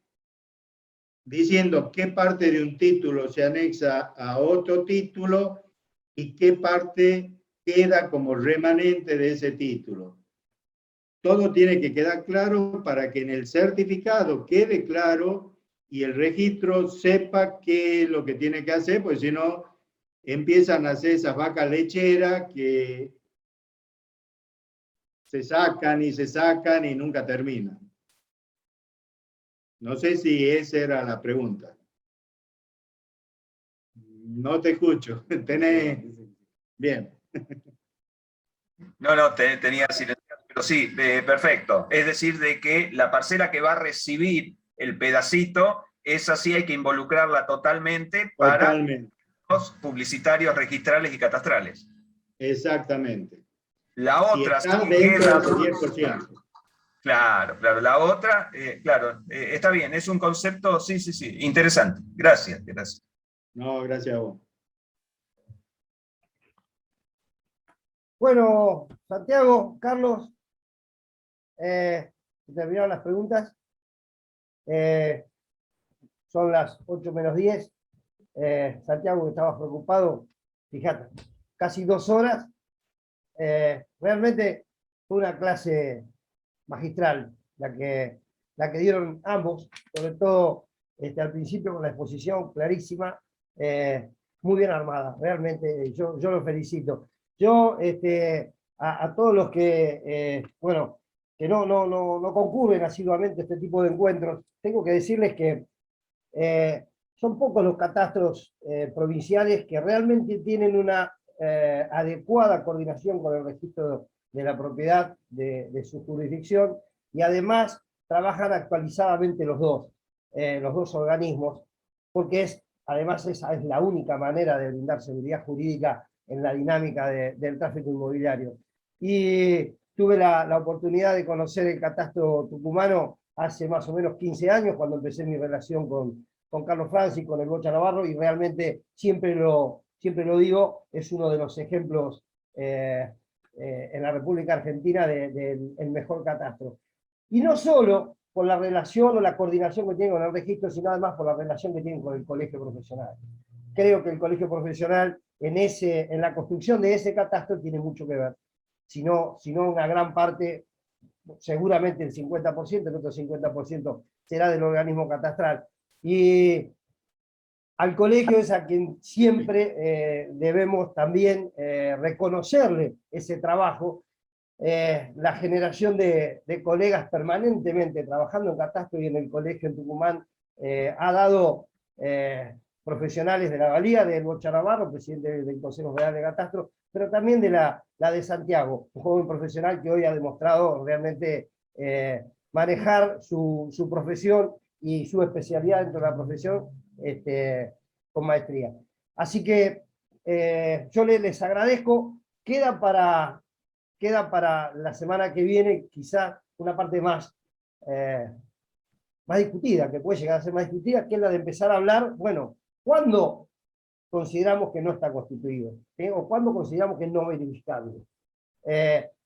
diciendo qué parte de un título se anexa a otro título y qué parte queda como remanente de ese título. Todo tiene que quedar claro para que en el certificado quede claro y el registro sepa qué es lo que tiene que hacer, pues si no, empiezan a hacer esas vacas lecheras que se sacan y nunca terminan. No sé si esa era la pregunta. No te escucho. Tenés... Bien. No, tenía silenciado, pero sí, perfecto. Es decir, de que la parcela que va a recibir el pedacito, esa sí hay que involucrarla totalmente para los publicitarios registrales y catastrales. Exactamente. La otra si está sí dentro queda... del 10%. Claro, la otra, está bien, es un concepto, sí, interesante. Gracias. No, gracias a vos. Bueno, Santiago, Carlos, terminaron las preguntas. Son las 8 menos 10. Santiago, que estabas preocupado, fíjate, casi 2 horas. Realmente fue una clase magistral la que dieron ambos, sobre todo al principio con la exposición clarísima, muy bien armada, realmente yo los felicito. Yo a todos los que, bueno, que no concurren asiduamente a este tipo de encuentros, tengo que decirles que son pocos los catastros provinciales que realmente tienen una adecuada coordinación con el registro de la propiedad de su jurisdicción, y además trabajan actualizadamente los dos organismos, porque además esa es la única manera de brindar seguridad jurídica en la dinámica del tráfico inmobiliario. Y tuve la oportunidad de conocer el catastro tucumano hace más o menos 15 años, cuando empecé mi relación con Carlos Franci, con el Bocha Navarro, y realmente siempre lo digo, es uno de los ejemplos en la República Argentina del mejor catastro. Y no solo por la relación o la coordinación que tiene con el registro, sino además por la relación que tiene con el colegio profesional. Creo que el colegio profesional en la construcción de ese catastro tiene mucho que ver. Si no una gran parte, seguramente el 50%, el otro 50% será del organismo catastral. Y al colegio es a quien siempre debemos también reconocerle ese trabajo. La generación de colegas permanentemente trabajando en catastro y en el colegio en Tucumán ha dado profesionales de la valía, del Bocha Navarro, presidente del Consejo Federal de Catastro, pero también de la de Santiago, un joven profesional que hoy ha demostrado realmente manejar su profesión y su especialidad dentro de la profesión con maestría. Así que yo les agradezco. Queda para la semana que viene quizá una parte más discutida, que puede llegar a ser más discutida, que es la de empezar a hablar, bueno, ¿cuándo consideramos que no está constituido? ¿O cuándo consideramos que es no verificable?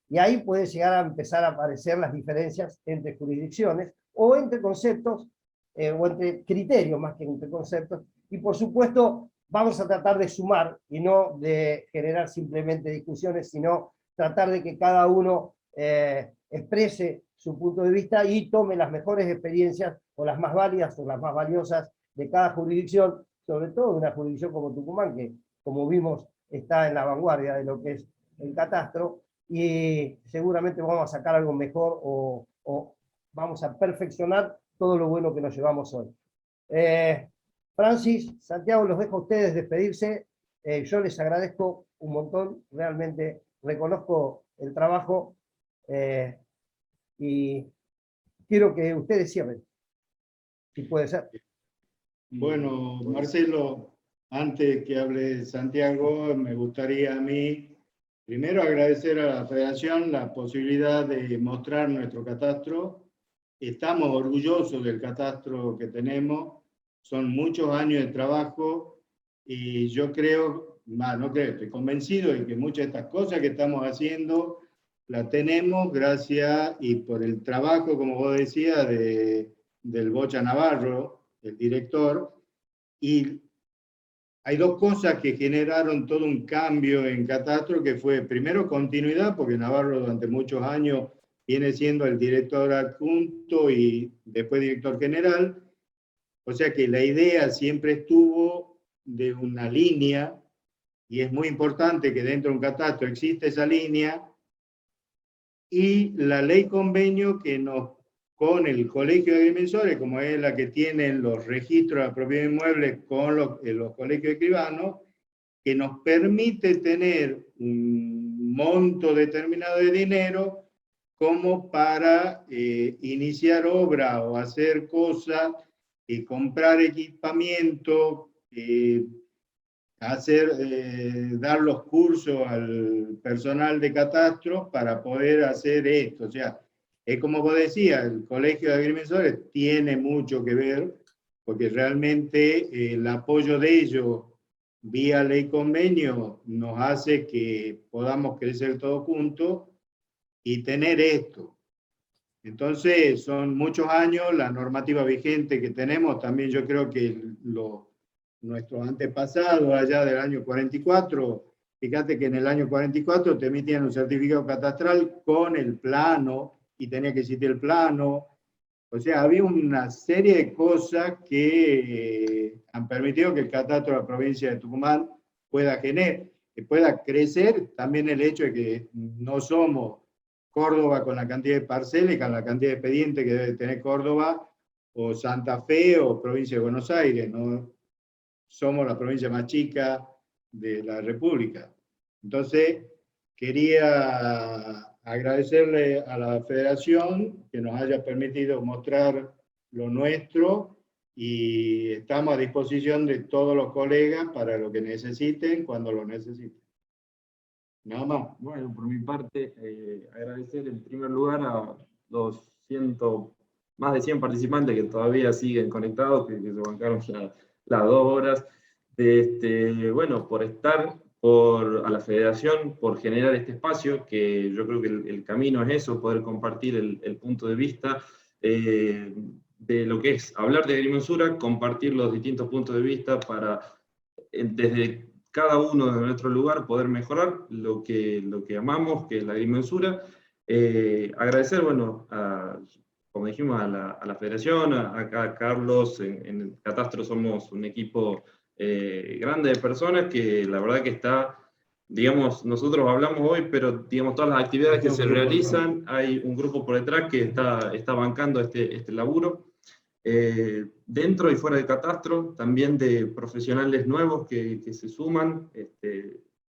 Y ahí puede llegar a empezar a aparecer las diferencias entre jurisdicciones, o entre conceptos, o entre criterios más que entre conceptos, y por supuesto vamos a tratar de sumar y no de generar simplemente discusiones, sino tratar de que cada uno exprese su punto de vista y tome las mejores experiencias o las más válidas o las más valiosas de cada jurisdicción, sobre todo de una jurisdicción como Tucumán, que como vimos está en la vanguardia de lo que es el catastro, y seguramente vamos a sacar algo mejor o vamos a perfeccionar todo lo bueno que nos llevamos hoy. Francis, Santiago, los dejo a ustedes despedirse. Yo les agradezco un montón, realmente reconozco el trabajo y quiero que ustedes cierren, si puede ser. Bueno, Marcelo, antes que hable Santiago, me gustaría a mí primero agradecer a la Federación la posibilidad de mostrar nuestro catastro. Estamos orgullosos del catastro que tenemos, son muchos años de trabajo y yo creo, no creo, estoy convencido de que muchas de estas cosas que estamos haciendo las tenemos gracias y por el trabajo, como vos decías, del Bocha Navarro, el director, y hay dos cosas que generaron todo un cambio en catastro, que fue primero continuidad, porque Navarro durante muchos años viene siendo el director adjunto y después director general, o sea que la idea siempre estuvo de una línea, y es muy importante que dentro de un catastro exista esa línea, y la ley convenio que nos, con el Colegio de Agrimensores, como es la que tienen los registros de la propiedad inmueble con los colegios de escribanos, que nos permite tener un monto determinado de dinero como para iniciar obra o hacer cosas, comprar equipamiento, dar los cursos al personal de catastro para poder hacer esto. O sea, es como vos decías, el Colegio de Agrimensores tiene mucho que ver, porque realmente el apoyo de ellos vía ley convenio nos hace que podamos crecer todos juntos y tener esto. Entonces, son muchos años, la normativa vigente que tenemos, también yo creo que nuestros antepasados allá del año 44, fíjate que en el año 44 te emitían un certificado catastral con el plano, y tenía que existir el plano. O sea, había una serie de cosas que han permitido que el catastro de la provincia de Tucumán pueda crecer. También el hecho de que no somos Córdoba con la cantidad de parcelas y con la cantidad de expedientes que debe tener Córdoba, o Santa Fe, o provincia de Buenos Aires, ¿no? Somos la provincia más chica de la República. Entonces, quería agradecerle a la Federación que nos haya permitido mostrar lo nuestro, y estamos a disposición de todos los colegas para lo que necesiten, cuando lo necesiten. Nada más. Bueno, por mi parte, agradecer en primer lugar a los más de 100 participantes que todavía siguen conectados, que se bancaron ya las 2 horas. Bueno, por estar, a la Federación, por generar este espacio, que yo creo que el camino es eso, poder compartir el punto de vista de lo que es hablar de agrimensura, compartir los distintos puntos de vista para, desde cada uno de nuestro lugar, poder mejorar lo que amamos, que es la agrimensura. Agradecer, bueno, como dijimos, a la Federación, a Carlos. En el catastro somos un equipo grande de personas que la verdad que está, digamos, nosotros hablamos hoy, pero digamos todas las actividades que se realizan, hay un grupo por detrás que está bancando este laburo. Dentro y fuera del catastro, también de profesionales nuevos que se suman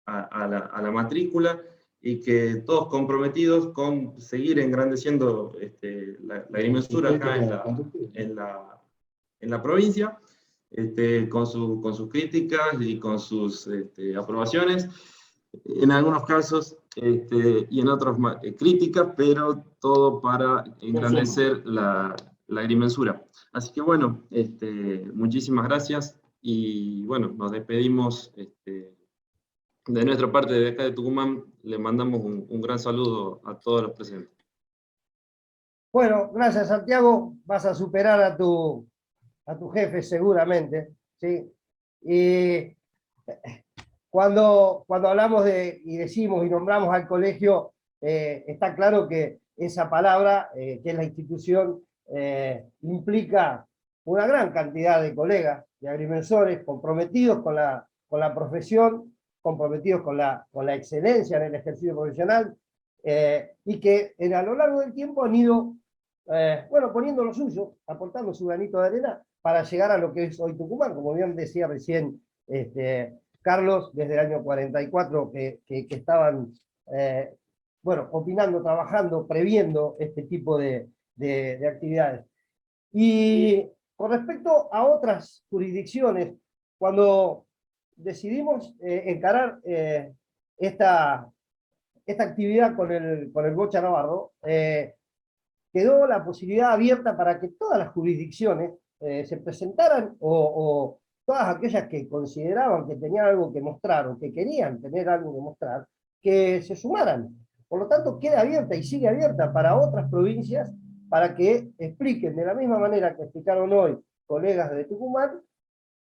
a la matrícula, y que todos comprometidos con seguir engrandeciendo la agrimensura acá en la provincia, con sus críticas y con sus aprobaciones, en algunos casos, y en otros críticas, pero todo para engrandecer la agrimensura. Así que bueno, muchísimas gracias, y bueno, nos despedimos de nuestra parte de acá de Tucumán. Le mandamos un gran saludo a todos los presentes. Bueno, gracias Santiago, vas a superar a tu jefe seguramente, ¿sí? Y Cuando hablamos y decimos y nombramos al colegio, está claro que esa palabra, que es la institución, implica una gran cantidad de colegas, de agrimensores, comprometidos con la profesión, comprometidos con la excelencia en el ejercicio profesional, y que a lo largo del tiempo han ido poniendo lo suyo, aportando su granito de arena para llegar a lo que es hoy Tucumán, como bien decía recién Carlos, desde el año 44 que estaban opinando, trabajando, previendo este tipo de actividades. Y con respecto a otras jurisdicciones, cuando decidimos encarar esta actividad con el Bocha Navarro, quedó la posibilidad abierta para que todas las jurisdicciones se presentaran, o todas aquellas que consideraban que tenían algo que mostrar, o que querían tener algo que mostrar, que se sumaran. Por lo tanto, queda abierta y sigue abierta para otras provincias, para que expliquen de la misma manera que explicaron hoy colegas de Tucumán,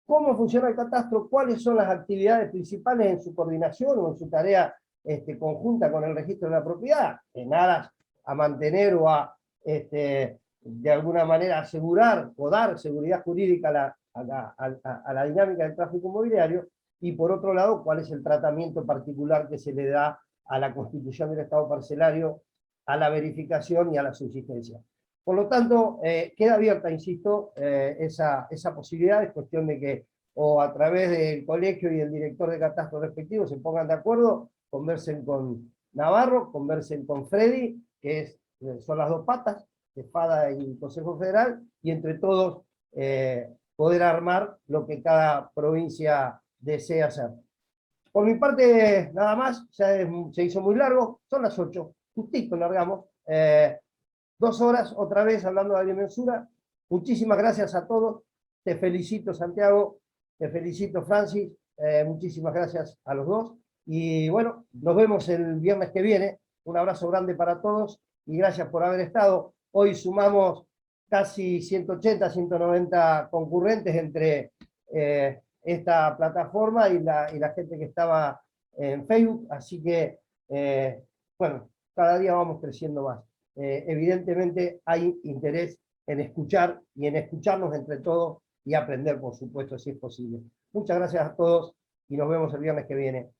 cómo funciona el catastro, cuáles son las actividades principales en su coordinación o en su tarea conjunta con el registro de la propiedad, en aras a mantener o a de alguna manera asegurar o dar seguridad jurídica a la dinámica del tráfico inmobiliario, y por otro lado, cuál es el tratamiento particular que se le da a la constitución del estado parcelario, a la verificación y a la subsistencia. Por lo tanto, queda abierta, insisto, esa posibilidad. Es cuestión de que o a través del colegio y el director de catastro respectivo se pongan de acuerdo, conversen con Navarro, conversen con Freddy, que son las dos patas, Espada y Consejo Federal, y entre todos poder armar lo que cada provincia desea hacer. Por mi parte, nada más, ya se hizo muy largo, son las 8, justito largamos, 2 horas otra vez hablando de agrimensura. Muchísimas gracias a todos, te felicito Santiago, te felicito Francis, muchísimas gracias a los dos, y bueno, nos vemos el viernes que viene. Un abrazo grande para todos y gracias por haber estado. Hoy sumamos casi 180, 190 concurrentes entre esta plataforma y la gente que estaba en Facebook, así que, bueno, cada día vamos creciendo más. Evidentemente hay interés en escuchar y en escucharnos entre todos y aprender, por supuesto, si es posible. Muchas gracias a todos y nos vemos el viernes que viene.